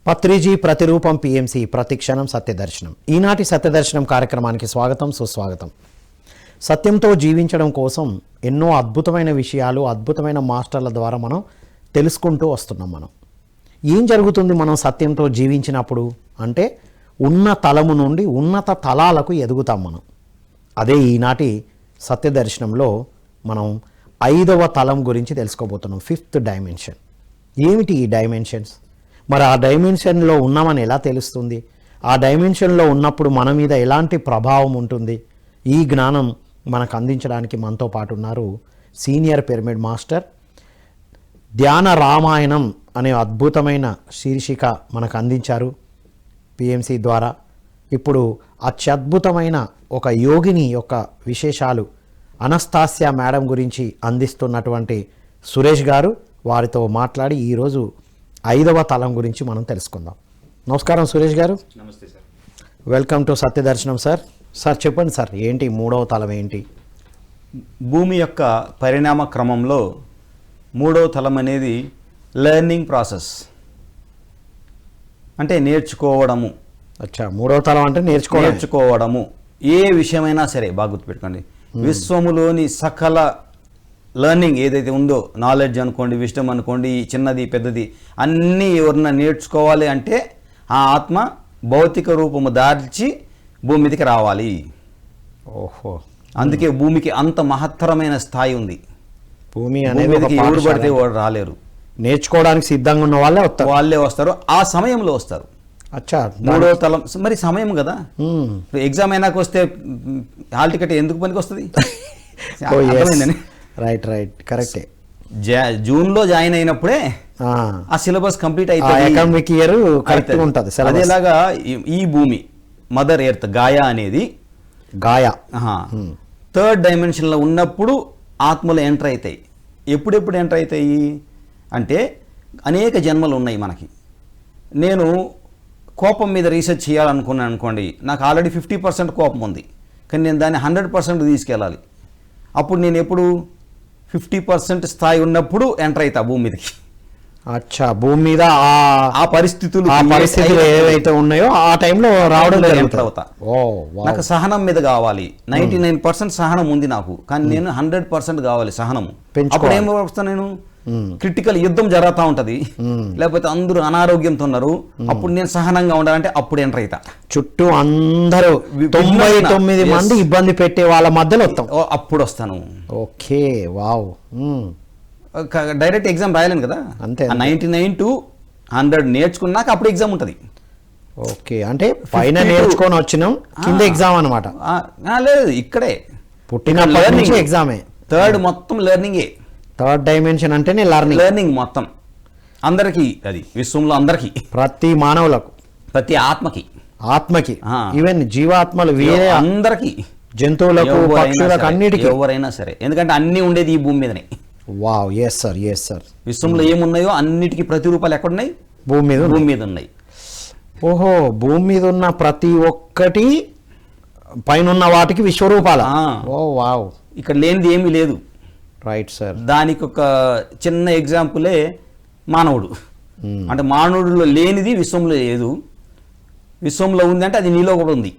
పత్రిజీ ప్రతిరూపం పిఎంసి ప్రతిక్షణం సత్యదర్శనం. ఈనాటి సత్యదర్శనం కార్యక్రమానికి స్వాగతం, సుస్వాగతం. సత్యంతో జీవించడం కోసం ఎన్నో అద్భుతమైన విషయాలు, అద్భుతమైన మాస్టర్ల ద్వారా మనం తెలుసుకుంటూ వస్తున్నాం. ఏం జరుగుతుంది మనం సత్యంతో జీవించినప్పుడు అంటే ఉన్న తలము నుండి ఉన్నత తలాలకు ఎదుగుతాం మనం. అదే ఈనాటి సత్యదర్శనంలో మనం 5వ తలం గురించి తెలుసుకోబోతున్నాం. 5th dimension. ఏమిటి ఈ డైమెన్షన్స్? మరి ఆ డైమెన్షన్లో ఉన్నామని ఎలా తెలుస్తుంది? ఆ డైమెన్షన్లో ఉన్నప్పుడు మన మీద ఎలాంటి ప్రభావం ఉంటుంది? ఈ జ్ఞానం మనకు అందించడానికి మనతో పాటు ఉన్నారు సీనియర్ పిరమిడ్ మాస్టర్. ధ్యాన రామాయణం అనే అద్భుతమైన శీర్షిక మనకు అందించారు పిఎంసి ద్వారా. ఇప్పుడు అత్యద్భుతమైన ఒక యోగిని యొక్క విశేషాలు అనస్తాస్యా మేడం గురించి అందిస్తున్నటువంటి సురేష్ గారు, వారితో మాట్లాడి ఈరోజు 5వ తలం గురించి మనం తెలుసుకుందాం. నమస్కారం సురేష్ గారు. నమస్తే sir. Welcome to Satyadarshanam sir. Sir చెప్పండి సార్, ఏంటి 3వ తలం ఏంటి? భూమి యొక్క పరిణామ క్రమంలో 3వ తలం అనేది లెర్నింగ్ ప్రాసెస్, అంటే నేర్చుకోవడము. అచ్చా, 3వ తలం అంటే నేర్చుకోవడము. ఏ విషయమైనా సరే బాగా గుర్తుపెట్టుకోండి. విశ్వములోని సకల లెర్నింగ్ ఏదైతే ఉందో, నాలెడ్జ్ అనుకోండి, విజ్డమ్ అనుకోండి, చిన్నది పెద్దది అన్నీ ఎవరన్నా నేర్చుకోవాలి అంటే ఆ ఆత్మ భౌతిక రూపము దాల్చి భూమి మీదకి రావాలి. ఓహో, అందుకే భూమికి అంత మహత్తరమైన స్థాయి ఉంది. భూమి అనేది ఎవరు పడితే వాడు రాలేరు. నేర్చుకోవడానికి సిద్ధంగా ఉన్న వాళ్ళే వస్తారు. ఆ సమయంలో వస్తారు. అచ్చా, 3వ తలం మరి సమయం కదా. ఎగ్జామ్ అయినాక వస్తే హాల్ టికెట్ ఎందుకు పనికి వస్తుంది? రైట్ రైట్, కరెక్టే. జూన్లో జాయిన్ అయినప్పుడే ఆ సిలబస్ కంప్లీట్ అవుతుంది. అదేలాగా ఈ భూమి మదర్ ఎర్త్ గాయా అనేది గాయా 3rd డైమెన్షన్లో ఉన్నప్పుడు ఆత్మలు ఎంటర్ అవుతాయి. ఎప్పుడెప్పుడు ఎంటర్ అవుతాయి అంటే అనేక జన్మలు ఉన్నాయి మనకి. నేను కోపం మీద రీసెర్చ్ చేయాలనుకున్నాను అనుకోండి, నాకు ఆల్రెడీ 50% కోపం ఉంది, కానీ నేను దాన్ని 100% తీసుకెళ్ళాలి. అప్పుడు నేను ఎప్పుడు 50% స్థాయి ఉన్నప్పుడు ఎంటర్ అవుతా భూమి మీదకి. అచ్చా, భూమి మీద ఆ పరిస్థితులు ఏవైతే ఉన్నాయో ఆ టైంలో రావడం అవుతా. నాకు సహనం మీద కావాలి. 99% సహనం ఉంది నాకు, కానీ నేను 100% కావాలి సహనము. అప్పుడు ఏం వస్తా, నేను క్రిటికల్ యుద్ధం జరుగుతూ ఉంటది, లేకపోతే అందరూ అనారోగ్యంతో ఉన్నారు, అప్పుడు నేను సహనంగా ఉండాలంటే అప్పుడు ఎంటర్ అవుతా. చుట్టూ అందరూ 99 మంది ఇబ్బంది పెట్టే వాళ్ళ మధ్యలో అప్పుడు వస్తాను. Okay, wow. డైరెక్ట్ ఎగ్జామ్ రాయలేను కదా, అంతే. 99 to 100 నేర్చుకున్నాక అప్పుడు ఎగ్జామ్ ఉంటుంది. ఓకే, అంటే పైన నేర్చుకొని వచ్చినాం, కింద ఎగ్జామ్ అనమాట. లేదు, ఇక్కడే పుట్టిన ఎగ్జామే. 3rd మొత్తం లెర్నింగే. 3rd డైమెన్షన్ అంటేనే లెర్నింగ్ మొత్తం అందరికీ. అది విశ్వంలో అందరికీ, ప్రతి మానవులకు, ప్రతి ఆత్మకి, ఈవెన్ జీవాత్మలు వేరే అందరికి, జంతువులకు, పక్షులకు, అన్నిటికీ, ఎవరైనా సరే. ఎందుకంటే అన్నీ ఉండేది ఈ భూమి మీదనే. Wow, yes sir, yes sir. విశ్వంలో ఏమున్నాయో అన్నిటికీ ప్రతిరూపాలు ఎక్కడున్నాయి? భూమి మీద ఉన్నాయి. ఓహో, భూమి మీద ఉన్న ప్రతి ఒక్కటి పైన ఉన్న వాటికి విశ్వరూపాల. ఓ వావ్, ఇక్కడ లేనిది ఏమీ లేదు. Right sir. దానికి ఒక చిన్న ఎగ్జాంపులే మానవుడు. అంటే మానవుడిలో లేనిది విశ్వంలో లేదు, విశ్వంలో ఉంది అంటే అది నీలో కూడా ఉంది.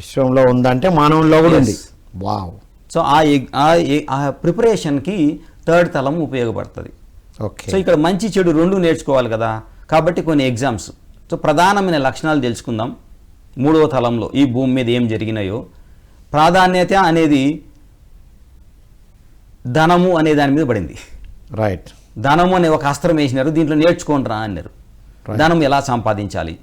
విశ్వంలో ఉందంటే మానవుల్లో కూడా ఉంది. వావ్. సో ఆ ప్రిపరేషన్కి 3rd తలం ఉపయోగపడుతుంది. ఓకే. సో ఇక్కడ మంచి చెడు రెండు నేర్చుకోవాలి కదా, కాబట్టి కొన్ని ఎగ్జామ్స్. సో ప్రధానమైన లక్షణాలు తెలుసుకుందాం. 3వ తలంలో ఈ భూమి మీద ఏం జరిగినాయో. ప్రాధాన్యత అనేది ధనము అనే దాని మీద పడింది. రైట్. ధనము అనే ఒక అస్త్రం వేసినారు, దీంట్లో నేర్చుకోండిరా అన్నారు. ధనం ఎలా సంపాదించాలి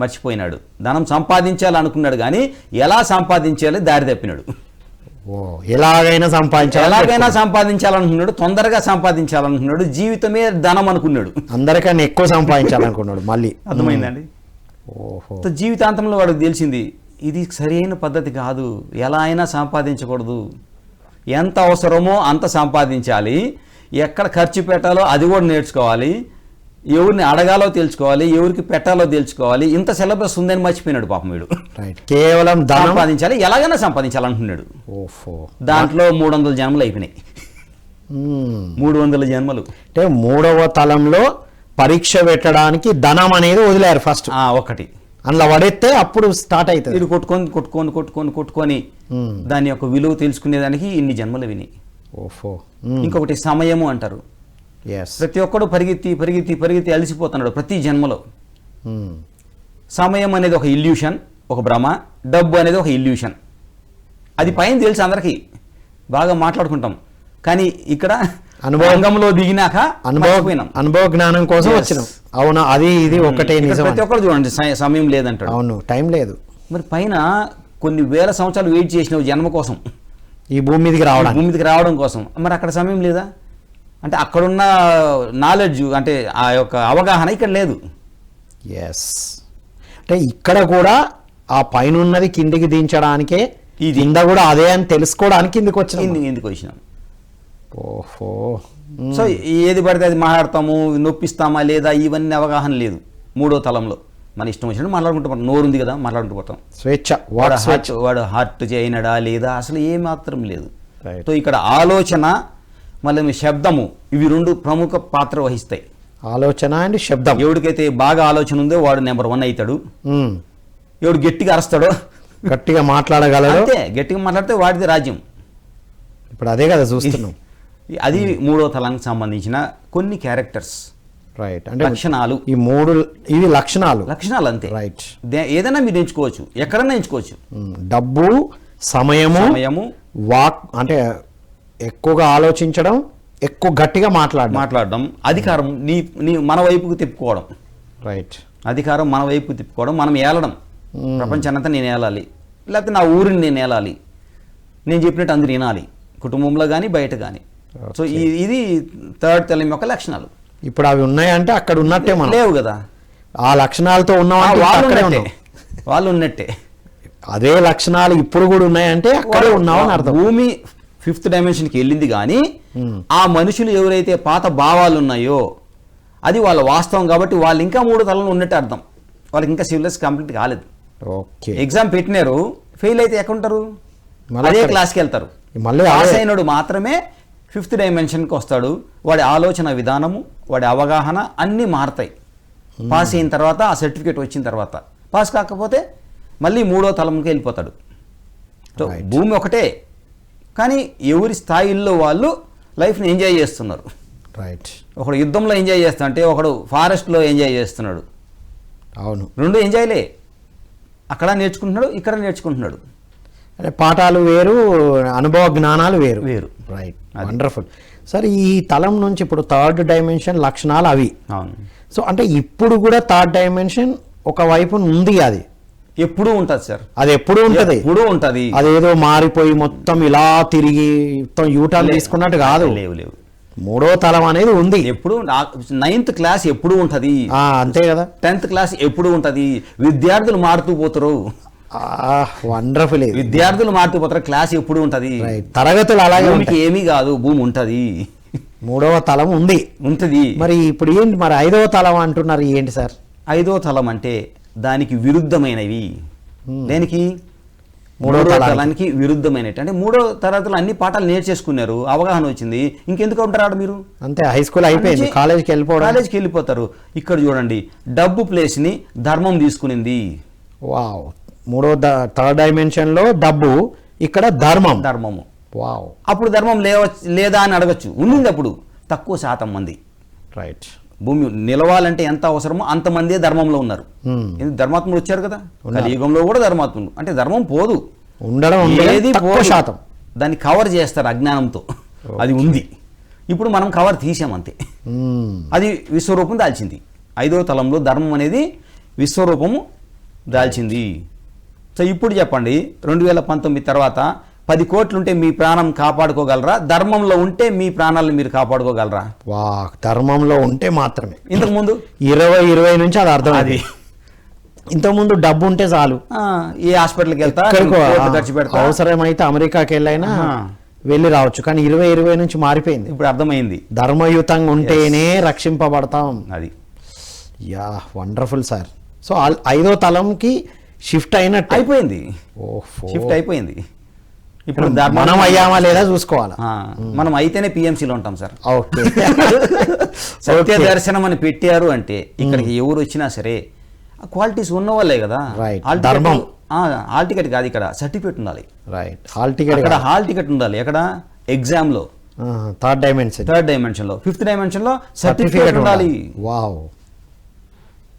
మర్చిపోయినాడు. ధనం సంపాదించాలనుకున్నాడు కానీ ఎలా సంపాదించాలి దారి తప్పినాడు. ఎలాగైనా సంపాదించాలనుకున్నాడు, తొందరగా సంపాదించాలనుకున్నాడు, జీవితమే ధనం అనుకున్నాడు, అందరికన్నా ఎక్కువ సంపాదించాలనుకున్నాడు. మళ్ళీ అర్థమైందండి. జీవితాంతంలో వాడికి తెలిసింది ఇది సరైన పద్ధతి కాదు, ఎలా అయినా సంపాదించకూడదు, ఎంత అవసరమో అంత సంపాదించాలి, ఎక్కడ ఖర్చు పెట్టాలో అది కూడా నేర్చుకోవాలి, ఎవరిని అడగాలో తెలుసుకోవాలి, ఎవరికి పెట్టాలో తెలుసుకోవాలి. ఇంత సిలబస్ ఉందని మర్చిపోయినాడు పాపం వీడు. కేవలం సంపాదించాలి, ఎలాగైనా సంపాదించాలనుకున్నాడు. దాంట్లో 300 జన్మలు అయిపోయినాయి. 300 జన్మలు అంటే 3వ తలంలో పరీక్ష పెట్టడానికి ధనం అనేది వదిలేరు ఫస్ట్, ఒకటి అందులో పడేస్తే అప్పుడు స్టార్ట్ అవుతుంది. ఇది కొట్టుకొని దాని యొక్క విలువ తెలుసుకునేదానికి ఇన్ని జన్మలు విని. ఓఫో. ఇంకొకటి సమయము అంటారు. ఎస్. ప్రతి ఒక్కడు పరిగెత్తి అలసిపోతున్నాడు ప్రతి జన్మలో. సమయం అనేది ఒక ఇల్యూషన్, ఒక భ్రమ. డబ్బు అనేది ఒక ఇల్యూషన్. అది పైన తెలుసు అందరికీ, బాగా మాట్లాడుకుంటాం. కానీ ఇక్కడ అనుభవంలో దిగినాక అనుభవ జ్ఞానం కోసం వచ్చినాం. అవునా, అది ఇది ఒకటే నిజం. ప్రతి ఒక్కరు చూడండి సమయం లేదంటాడు. అవును, టైం లేదు. మరి పైన కొన్ని వేల సంవత్సరాలు వెయిట్ చేసినావు జన్మ కోసం, ఈ భూమి మీదకి రావడం కోసం. మరి అక్కడ సమయం లేదా అంటే అక్కడున్న నాలెడ్జ్ అంటే ఆ యొక్క అవగాహన ఇక్కడ లేదు. ఎస్. అంటే ఇక్కడ కూడా ఆ పైన ఉన్నది కిందికి దించడానికే, ఈ కింద కూడా అదే అని తెలుసుకోవడానికి ఎందుకు వచ్చినాం. ఓహో. సో ఏది పడితే అది మాట్లాడతాము, నొప్పిస్తామా లేదా, ఇవన్నీ అవగాహన లేదు మూడో తలంలో. మన ఇష్టం వచ్చినట్టు మాట్లాడుకుంటూ పోతాం. నోరు ఉంది కదా, మాట్లాడుకుంటూ పోతాం. స్వేచ్ఛ. వాడు హార్ట్ చేయనడా లేదా, అసలు ఏ మాత్రం లేదు. సో ఇక్కడ ఆలోచన మళ్ళీ శబ్దము, ఇవి రెండు ప్రముఖ పాత్ర వహిస్తాయి. ఆలోచన అండ్ శబ్దం. ఎవడికైతే బాగా ఆలోచన ఉందో వాడు నెంబర్ 1 అవుతాడు. ఎవడు గట్టిగా అరుస్తాడో, గట్టిగా మాట్లాడగలడు, అంతే. గట్టిగా మాట్లాడితే వాడిది రాజ్యం. ఇప్పుడు అదే కదా చూస్తున్నాం. అది మూడో తలానికి సంబంధించిన కొన్ని క్యారెక్టర్స్. రైట్. అంటే లక్షణాలు. ఈ మూడు ఇవి లక్షణాలు అంతే. రైట్. ఏదైనా మీరు ఎంచుకోవచ్చు, ఎక్కడైనా ఎంచుకోవచ్చు. డబ్బు, సమయము, వాక్ అంటే ఎక్కువగా ఆలోచించడం, ఎక్కువ గట్టిగా మాట్లాడడం, అధికారం మన వైపుకు తిప్పుకోవడం. రైట్. అధికారం మన వైపుకు తిప్పుకోవడం, మనం ఏలడం. ప్రపంచాన్నంతా నేను ఏలాలి, లేకపోతే నా ఊరిని నేను ఏలాలి, నేను చెప్పినట్టు అందరు వినాలి, కుటుంబంలో కానీ బయట కానీ. సో ఇది థర్డ్ తలం యొక్క లక్షణాలు. ఇప్పుడు అవి ఉన్నాయంటే అక్కడ ఉన్నట్టే, మనం లేవు కదా. ఆ లక్షణాలతో వాళ్ళు ఉన్నట్టే. అదే లక్షణాలు ఇప్పుడు కూడా ఉన్నాయంటే అక్కడే ఉన్నామని అర్థం. భూమి 5th డైమెన్షన్కి వెళ్ళింది కానీ ఆ మనుషులు ఎవరైతే పాత భావాలు ఉన్నాయో అది వాళ్ళ వాస్తవం. కాబట్టి వాళ్ళు ఇంకా 3 తలంలో ఉన్నట్టు అర్థం. వాళ్ళకి ఇంకా సివిలైజ్ కంప్లీట్ కాలేదు. ఓకే. ఎగ్జామ్ పెట్టినారు, ఫెయిల్ అయితే ఎక్కడుంటారు? అదే క్లాస్కి వెళ్తారు. మళ్ళీ పాస్ అయినడు మాత్రమే 5th డైమెన్షన్కి వస్తాడు. వాడి ఆలోచన విధానము, వాడి అవగాహన అన్నీ మారుతాయి. పాస్ అయిన తర్వాత, ఆ సర్టిఫికేట్ వచ్చిన తర్వాత. పాస్ కాకపోతే మళ్ళీ 3వ తలంకి వెళ్ళిపోతాడు. సో భూమి ఒకటే, కానీ ఎవరి స్థాయిల్లో వాళ్ళు లైఫ్ని ఎంజాయ్ చేస్తున్నారు. రైట్. ఒకడు యుద్ధంలో ఎంజాయ్ చేస్తా అంటే ఒకడు ఫారెస్ట్లో ఎంజాయ్ చేస్తున్నాడు. అవును, రెండు ఎంజాయ్లే. అక్కడ నేర్చుకుంటున్నాడు, ఇక్కడ నేర్చుకుంటున్నాడు. అంటే పాఠాలు వేరు, అనుభవ జ్ఞానాలు వేరు. రైట్. వండర్ఫుల్. సరే, ఈ తలం నుంచి ఇప్పుడు 3rd డైమెన్షన్ లక్షణాలు అవి. అవును. సో అంటే ఇప్పుడు కూడా 3rd డైమెన్షన్ ఒకవైపు ఉంది, అది ఎప్పుడూ ఉంటుంది సార్. అది ఎప్పుడూ ఉంటుంది, ఉంటుంది. అదేదో మారిపోయి మొత్తం ఇలా తిరిగి మొత్తం యూటర్న్ తీసుకున్నట్టు కాదు. లేవు. 3వ తలం అనేది ఉంది ఎప్పుడు. 9th క్లాస్ ఎప్పుడు ఉంటుంది, అంతే కదా. 10th క్లాస్ ఎప్పుడు ఉంటుంది. విద్యార్థులు మారుతూ పోతారు. వండర్ఫుల్. విద్యార్థులు మారుతూ పోతారు, క్లాస్ ఎప్పుడు ఉంటుంది. తరగతులు అలాగే. భూమికి ఏమీ కాదు, భూమి ఉంటుంది. 3వ తలం ఉంటుంది. మరి ఇప్పుడు ఏంటి, మరి 5వ తలం అంటున్నారు, ఏంటి సార్? 5వ తలం అంటే దానికి విరుద్ధమైనవి. దేనికి? 3వ తలానికి విరుద్ధమైనవి. అంటే 3వ తరగతిలో అన్ని పాఠాలు నేర్చేసుకున్నారు, అవగాహన వచ్చింది, ఇంకెందుకు ఉంటారు మీరు? అంతే, హై స్కూల్ అయిపోయింది, కాలేజీకి వెళ్ళిపోతారు. ఇక్కడ చూడండి, డబ్బు ప్లేస్ని ధర్మం తీసుకునింది. వావ్. 3వ డైమెన్షన్లో డబ్బు, ఇక్కడ ధర్మము. వావ్. అప్పుడు ధర్మం లేదా అని అడగచ్చు. ఉండింది అప్పుడు తక్కువ శాతం మంది. రైట్. భూమి నిలవాలంటే ఎంత అవసరమో అంతమందే ధర్మంలో ఉన్నారు. ధర్మాత్ములు వచ్చారు కదా, కలియుగంలో కూడా ధర్మాత్ములు. అంటే ధర్మం పోదు, ఏది శాతం దాన్ని కవర్ చేస్తారు అజ్ఞానంతో. అది ఉంది. ఇప్పుడు మనం కవర్ తీసామంతే. అది విశ్వరూపం దాల్చింది. 5వ తలంలో ధర్మం అనేది విశ్వరూపము దాల్చింది. సో ఇప్పుడు చెప్పండి, 2019 తర్వాత 10 కోట్లుంటే మీ ప్రాణం కాపాడుకోగలరా? ధర్మంలో ఉంటే మీ ప్రాణాలను మీరు కాపాడుకోగలరా? ధర్మంలో ఉంటే మాత్రమే. ఇంతకుముందు 20 నుంచి అది అర్థం. అది ఇంతకుముందు డబ్బు ఉంటే చాలు, ఏ హాస్పిటల్కి వెళ్తా, ఖర్చు పెడతా, అవసరమైతే అమెరికాకి వెళ్ళైనా వెళ్ళి రావచ్చు. కానీ 20 నుంచి మారిపోయింది. ఇప్పుడు అర్థమైంది, ధర్మయుతంగా ఉంటేనే రక్షింపబడతాం. అది వండర్ఫుల్ సార్. సో 5వ తలంకి షిఫ్ట్ అయిపోయింది. షిఫ్ట్ అయిపోయింది. ఇప్పుడు మనం అయ్యామా లేదా చూసుకోవాలా. మనం అయితేనే పిఎంసీలో ఉంటాం సార్. ఓకే. సత్య దర్శనం అని పెట్టారు అంటే ఇక్కడికి ఎవరు వచ్చినా సరే క్వాలిటీస్ ఉన్న వాళ్ళే కదా. Right. ధర్మం. హాల్ టికెట్ కాదు, ఇక్కడ సర్టిఫికేట్ ఉండాలి. రైట్. హాల్ టికెట్ ఇక్కడ హాల్ టికెట్ ఉండాలి. ఎక్కడ ఎగ్జామ్లో థర్డ్ డైమెన్షన్లో, ఫిఫ్త్ డైమెన్షన్లో సర్టిఫికేట్ ఉండాలి. వావ్.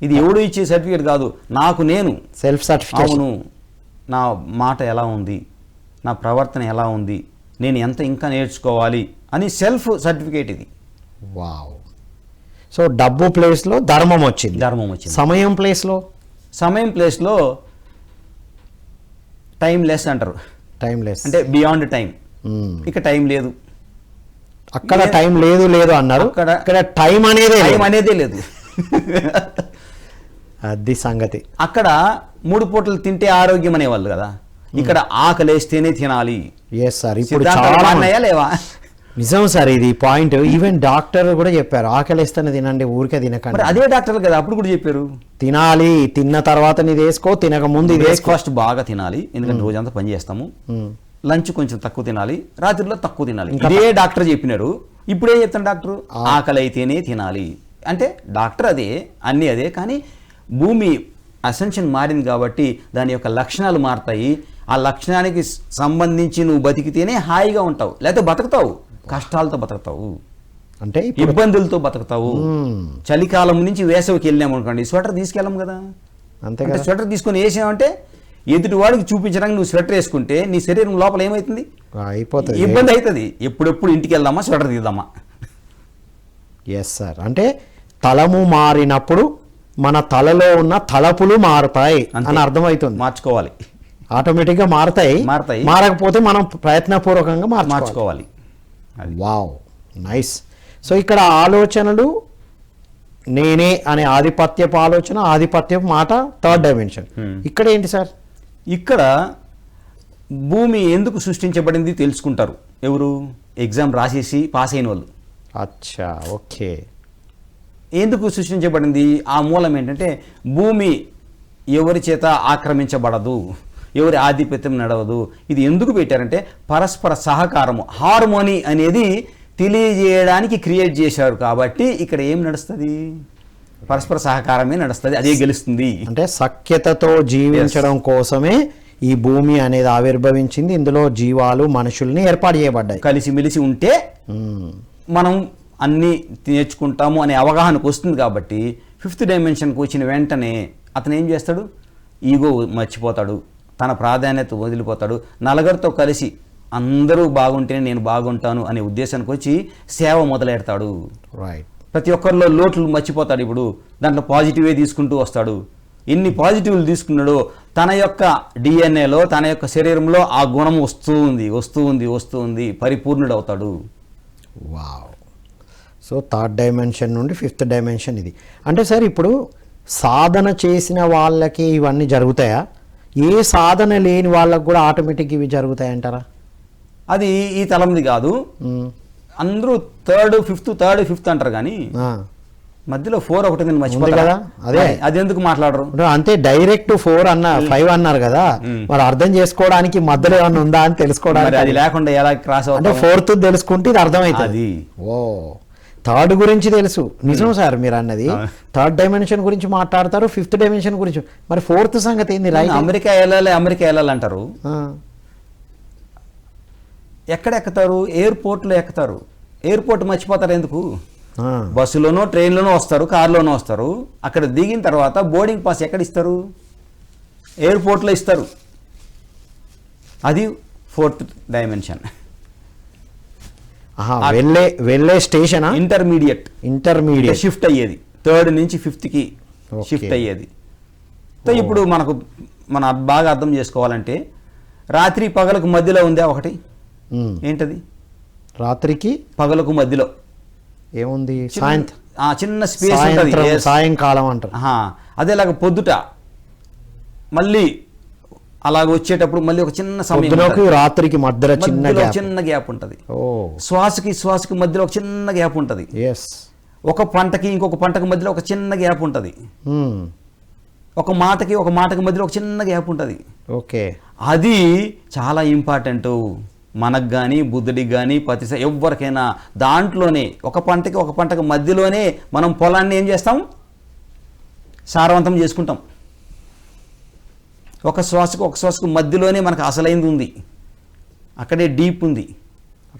ఇది ఎవడు ఇచ్చే సర్టిఫికేట్ కాదు, నాకు నేను సెల్ఫ్ సర్టిఫికేషన్. అవును, నా మాట ఎలా ఉంది, నా ప్రవర్తన ఎలా ఉంది, నేను ఎంత ఇంకా నేర్చుకోవాలి అని సెల్ఫ్ సర్టిఫికేట్ ఇది. వావ్. సో డబ్బు ప్లేస్లో ధర్మం వచ్చింది. సమయం ప్లేస్లో టైం లెస్ అంటారు. టైంలెస్ అంటే బియాండ్ టైం. ఇక టైం లేదు, అక్కడ టైం లేదు అన్నారు. ఇక్కడ టైం అనేదే లేదు. అది సంగతి. అక్కడ 3 పూటలు తింటే ఆరోగ్యం అనేవాళ్ళు కదా, ఇక్కడ ఆకలేస్తేనే తినాలి. Yes sir. ఇప్పుడు చాలా లేవా? నిజం సార్, ఇది పాయింట్. ఈవెన్ డాక్టర్ కూడా చెప్పారు, ఆకలిస్తేనే తినండి, ఊరికే తినకండి. అదే డాక్టర్లు కదా అప్పుడు కూడా చెప్పారు, తినాలి, తిన్న తర్వాత ఇది వేసుకో, తినక ముందు ఇది వేసుకో. బ్రేక్ఫాస్ట్ బాగా తినాలి, ఎందుకంటే రోజంతా పని చేస్తాము. లంచ్ కొంచెం తక్కువ తినాలి, రాత్రిలో తక్కువ తినాలి. ఇదే డాక్టర్ చెప్పినారు. ఇప్పుడే చెప్తాను డాక్టర్, ఆకలి అయితేనే తినాలి అంటే. డాక్టర్ అదే, అన్నీ అదే, కానీ భూమి అసెన్షన్ మారింది కాబట్టి దాని యొక్క లక్షణాలు మారుతాయి. ఆ లక్షణానికి సంబంధించి నువ్వు బతికితేనే హాయిగా ఉంటావు, లేకపోతే బతుకుతావు కష్టాలతో బతుకుతావు, అంటే ఇబ్బందులతో బతుకుతావు. చలికాలం నుంచి వేసవికి వెళ్ళాము అనుకోండి, స్వెటర్ తీసుకెళ్ళాము కదా. అంతే. స్వెటర్ తీసుకొని వేసామంటే ఎదుటి వాడికి చూపించడానికి నువ్వు స్వెటర్ వేసుకుంటే నీ శరీరం లోపల ఏమవుతుంది? అయిపోతుంది, ఇబ్బంది అవుతుంది. ఎప్పుడెప్పుడు ఇంటికి వెళ్దామా, స్వెటర్ తీద్దామా. Yes sir. అంటే తలము మారినప్పుడు మన తలలో ఉన్న తలపులు మారుతాయి అని అర్థమవుతుంది. మార్చుకోవాలి, ఆటోమేటిక్గా మారుతాయి. మారకపోతే మనం ప్రయత్నపూర్వకంగా మార్చుకోవాలి. Wow, nice. సో ఇక్కడ ఆలోచనలు నేనే అనే ఆధిపత్యపు ఆలోచన, ఆధిపత్యపు మాట థర్డ్ డైమెన్షన్. ఇక్కడ ఏంటి సార్? ఇక్కడ భూమి ఎందుకు సృష్టించబడింది తెలుసుకుంటారు ఎవరు? ఎగ్జామ్ రాసేసి పాస్ అయిన వాళ్ళు. అచ్చా, ఓకే. ఎందుకు సృష్టించబడింది? ఆ మూలం ఏంటంటే భూమి ఎవరి చేత ఆక్రమించబడదు, ఎవరి ఆధిపత్యం నడవదు. ఇది ఎందుకు పెట్టారంటే పరస్పర సహకారము, హార్మోనీ అనేది తెలియజేయడానికి క్రియేట్ చేశారు. కాబట్టి ఇక్కడ ఏం నడుస్తుంది? పరస్పర సహకారమే నడుస్తుంది, అదే గెలుస్తుంది. అంటే సఖ్యతతో జీవించడం కోసమే ఈ భూమి అనేది ఆవిర్భవించింది. ఇందులో జీవాలు, మనుషుల్ని ఏర్పాటు చేయబడ్డాయి. కలిసిమెలిసి ఉంటే మనం అన్నీ నేర్చుకుంటాము అనే అవగాహనకు వస్తుంది. కాబట్టి 5th డైమెన్షన్కి వచ్చిన వెంటనే అతను ఏం చేస్తాడు? ఈగో మర్చిపోతాడు, తన ప్రాధాన్యత వదిలిపోతాడు. నలుగురితో కలిసి అందరూ బాగుంటేనే నేను బాగుంటాను అనే ఉద్దేశానికి వచ్చి సేవ మొదలెడతాడు. రైట్. ప్రతి ఒక్కరిలో లోట్లు మర్చిపోతాడు. ఇప్పుడు దాంట్లో పాజిటివే తీసుకుంటూ వస్తాడు. ఎన్ని పాజిటివ్లు తీసుకున్నాడో తన యొక్క డిఎన్ఏలో, తన యొక్క శరీరంలో ఆ గుణం వస్తూ ఉంది, పరిపూర్ణుడు అవుతాడు. వావ్. సో థర్డ్ డైమెన్షన్ నుండి 5th డైమెన్షన్ ఇది. అంటే సార్ ఇప్పుడు సాధన చేసిన వాళ్ళకి ఇవన్నీ జరుగుతాయా? ఏ సాధన లేని వాళ్ళకు కూడా ఆటోమేటిక్ ఇవి జరుగుతాయంటారా? అది ఈ తలంది కాదు. అందరూ 3rd 5th అంటారు, కానీ మధ్యలో 4 ఒకటి నేను మర్చిపోతా కదా. అది ఎందుకు మాట్లాడరు? అంతే, డైరెక్ట్ 4 5 అన్నారు కదా, మరి అర్థం చేసుకోవడానికి మధ్యలో ఏమన్నా ఉందా అని తెలుసుకోవడానికి. అది లేకుండా ఎలా క్రాస్ అవుతుంది? అంటే 4th తెలుసుకుంటే ఇది అర్థమవుతుంది. ఓ, థర్డ్ గురించి తెలుసు. నిజం సార్ మీరు అన్నది. థర్డ్ డైమెన్షన్ గురించి మాట్లాడతారు, 5th డైమెన్షన్ గురించి. మరి 4th సంగతి ఏంది? రైట్. అమెరికా వెళ్ళాలి అంటారు. ఎక్కడ ఎక్కుతారు? ఎయిర్పోర్ట్లో ఎక్కుతారు. ఎయిర్పోర్ట్ మర్చిపోతారు ఎందుకు? బస్సులోనో ట్రైన్లోనో వస్తారు, కారులోనో వస్తారు. అక్కడ దిగిన తర్వాత బోర్డింగ్ పాస్ ఎక్కడ ఇస్తారు? ఎయిర్పోర్ట్లో ఇస్తారు. అది 4th డైమెన్షన్. వెళ్ళే స్టేషన్ ఇంటర్మీడియట్ షిఫ్ట్ అయ్యేది. 3rd నుంచి 5thకి షిఫ్ట్ అయ్యేది. ఇప్పుడు మన బాగా అర్థం చేసుకోవాలంటే రాత్రి పగలకు మధ్యలో ఉందా ఒకటి? ఏంటది? రాత్రికి పగలకు మధ్యలో ఏముంది? చిన్న స్పేస్ ఉంటుంది, సాయంకాలం అంటారు. అదేలాగా పొద్దుట మళ్ళీ అలాగ వచ్చేటప్పుడు మళ్ళీ ఒక చిన్న సమయం, రాత్రికి మధ్యలో చిన్న గ్యాప్ ఉంటుంది. శ్వాసకి మధ్యలో ఒక చిన్న గ్యాప్ ఉంటుంది. ఒక పంటకి ఇంకొక పంటకి మధ్యలో ఒక చిన్న గ్యాప్ ఉంటుంది. ఒక మాటకి మధ్యలో ఒక చిన్న గ్యాప్ ఉంటుంది. ఓకే. అది చాలా ఇంపార్టెంట్ మనకు కానీ, బుద్ధుడికి కానీ, ఎవరికైనా. దాంట్లోనే ఒక పంటకి మధ్యలోనే మనం పొలాన్ని ఏం చేస్తాం, సారవంతం చేసుకుంటాం. ఒక శ్వాసకు మధ్యలోనే మనకు అసలైంది ఉంది, అక్కడే డీప్ ఉంది.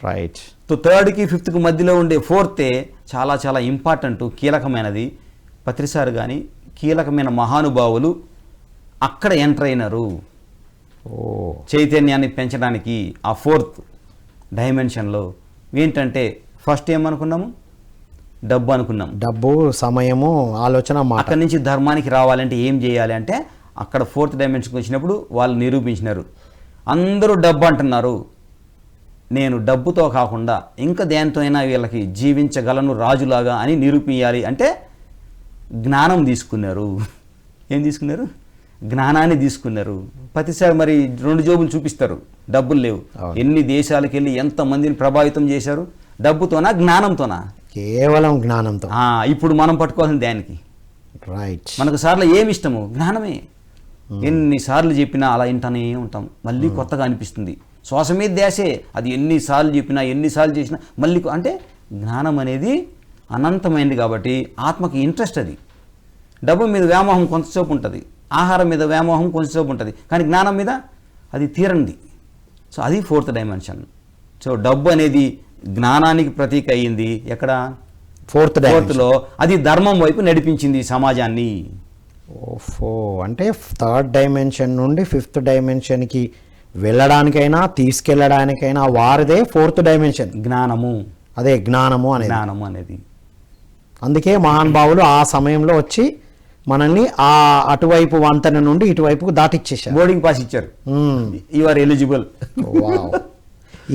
రైట్. సో 3కి 5కి మధ్యలో ఉండే 4th చాలా చాలా ఇంపార్టెంట్, కీలకమైనది. పత్రిసారు కానీ కీలకమైన మహానుభావులు అక్కడ ఎంటర్ అయినారు చైతన్యాన్ని పెంచడానికి. ఆ 4th డైమెన్షన్లో ఏంటంటే ఫస్ట్ ఏమనుకున్నాము, డబ్బు అనుకున్నాం. డబ్బు, సమయము, ఆలోచన, మాట. అక్కడి నుంచి ధర్మానికి రావాలంటే ఏం చేయాలి అంటే అక్కడ 4th డైమెన్షన్కి వచ్చినప్పుడు వాళ్ళు నిరూపించినారు. అందరూ డబ్బు అంటున్నారు, నేను డబ్బుతో కాకుండా ఇంకా దేనితో అయినా వీళ్ళకి జీవించగలను రాజులాగా అని నిరూపించాలి అంటే జ్ఞానం తీసుకున్నారు. ఏం తీసుకున్నారు, జ్ఞానాన్ని తీసుకున్నారు. ప్రతిసారి మరి 2 జోబులు చూపిస్తారు, డబ్బులు లేవు. ఎన్ని దేశాలకు వెళ్ళి ఎంతమందిని ప్రభావితం చేశారు, డబ్బుతోనా జ్ఞానంతోనా? కేవలం జ్ఞానంతో. ఇప్పుడు మనం పట్టుకోవాల్సిన దానికి. రైట్. మనకు సార్లు ఏమి ఇష్టము, జ్ఞానమే. ఎన్నిసార్లు చెప్పినా అలా వింటానే ఉంటాం, మళ్ళీ కొత్తగా అనిపిస్తుంది. శ్వాస మీద ధ్యాసే, అది ఎన్నిసార్లు చెప్పినా ఎన్నిసార్లు చేసినా మళ్ళీ అంటే జ్ఞానం అనేది అనంతమైనది కాబట్టి ఆత్మకి ఇంట్రెస్ట్. అది డబ్బు మీద వ్యామోహం కొంతసేపు ఉంటుంది, ఆహారం మీద వ్యామోహం కొంతసేపు ఉంటుంది, కానీ జ్ఞానం మీద అది తీరంది. సో అది 4th డైమెన్షన్. సో డబ్బు అనేది జ్ఞానానికి ప్రతీక అయ్యింది. ఎక్కడ 4th అది ధర్మం వైపు నడిపించింది సమాజాన్ని. ఓఫో, అంటే 3rd డైమెన్షన్ నుండి 5th డైమెన్షన్కి వెళ్ళడానికైనా తీసుకెళ్ళడానికైనా వారిదే 4th డైమెన్షన్ జ్ఞానము. అదే జ్ఞానము అనేది. అందుకే మహానుభావులు ఆ సమయంలో వచ్చి మనల్ని ఆ అటువైపు వంతెన నుండి ఇటువైపుకు దాటిచ్చేసారు, బోర్డింగ్ పాస్ ఇచ్చారు. You are eligible.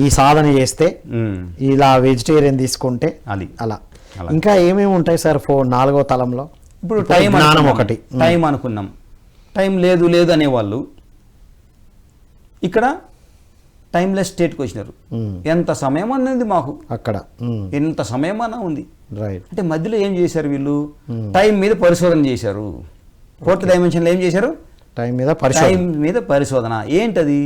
ఈ సాధన చేస్తే, ఇలా వెజిటేరియన్ తీసుకుంటే అది అలా. ఇంకా ఏమేమి ఉంటాయి సార్ 4వ తలంలో? ఇప్పుడు జ్ఞానం ఒకటి. టైం అనుకున్నాం, టైం లేదు అనేవాళ్ళు ఇక్కడ టైమ్లెస్ స్టేట్కి వచ్చినారు. ఎంత సమయం అనేది మాకు అక్కడ, ఎంత సమయం అన్నా ఉంది. అంటే మధ్యలో ఏం చేశారు వీళ్ళు, టైం మీద పరిశోధన చేశారు. 4th డైమెన్షన్లో ఏం చేశారు, టైం మీద పరిశోధన. ఏంటది,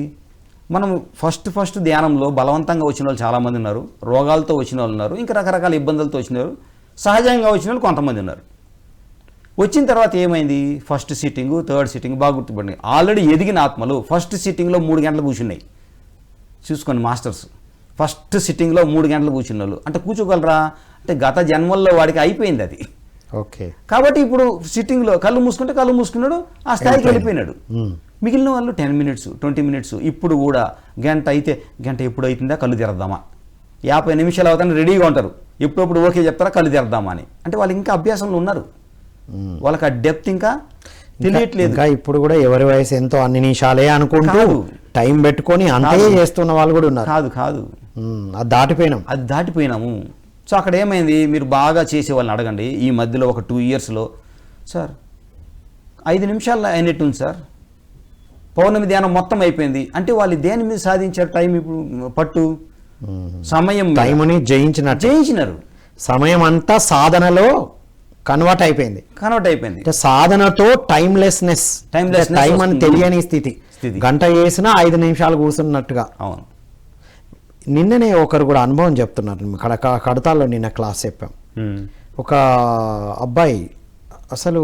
మనం ఫస్ట్ ధ్యానంలో బలవంతంగా వచ్చిన వాళ్ళు చాలామంది ఉన్నారు, రోగాలతో వచ్చిన వాళ్ళు ఉన్నారు, ఇంకా రకరకాల ఇబ్బందులతో వచ్చినారు, సహజంగా వచ్చిన వాళ్ళు కొంతమంది ఉన్నారు. వచ్చిన తర్వాత ఏమైంది, ఫస్ట్ సిట్టింగు 3rd సిట్టింగ్ బాగా గుర్తుపడింది. ఆల్రెడీ ఎదిగిన ఆత్మలు ఫస్ట్ సిట్టింగ్లో 3 గంటలు కూర్చున్నాయి. చూసుకోండి మాస్టర్స్, ఫస్ట్ సిట్టింగ్లో 3 గంటలు కూర్చున్న వాళ్ళు అంటే కూర్చోగలరా అంటే గత జన్మల్లో వాడికి అయిపోయింది అది. ఓకే. కాబట్టి ఇప్పుడు సిట్టింగ్లో కళ్ళు మూసుకుంటే కళ్ళు మూసుకున్నాడు, ఆ స్థాయికి వెళ్ళిపోయినాడు. మిగిలిన వాళ్ళు 10 minutes 20 minutes. ఇప్పుడు కూడా గంట అయితే గంట ఎప్పుడు అవుతుందా కళ్ళు తెరద్దామా, 50 నిమిషాలు అవుతాను రెడీగా ఉంటారు, ఎప్పుడప్పుడు ఓకే చెప్తారా కళ్ళు తెరద్దామా అని. అంటే వాళ్ళు ఇంకా అభ్యాసంలో ఉన్నారు, వాళ్ళకి ఆ డెప్త్ ఇంకా తెలియట్లేదు. ఇంకా ఇప్పుడు కూడా ఎవరి వయసు ఎంతో అన్ని నిమిషాలే అనుకుంటూ టైం పెట్టుకొని అంతే చేస్తున్న వాళ్ళు కూడా ఉన్నారు. కాదు అది దాటిపోయినాము. సో అక్కడ ఏమైంది, మీరు బాగా చేసే వాళ్ళని అడగండి ఈ మధ్యలో ఒక 2 yearsలో, సార్ 5 నిమిషాల్లో అయినట్టుంది సార్, పౌర్ణమి ధ్యానం మొత్తం అయిపోయింది అంటే వాళ్ళు దేని మీద సాధించారు టైం, ఇప్పుడు పట్టు సమయం, టైంని జయించినారు. సమయం అంతా సాధనలో కన్వర్ట్ అయిపోయింది. సాధనతో టైమ్లెస్నెస్ టైం అని తెలియని స్థితి. గంట చేసినా 5 నిమిషాలు కూర్చున్నట్టుగా. అవును. నిన్ననే ఒకరు కూడా అనుభవం చెప్తున్నారు. కడతాల్లో నిన్న క్లాస్ చెప్పాం. ఒక అబ్బాయి అసలు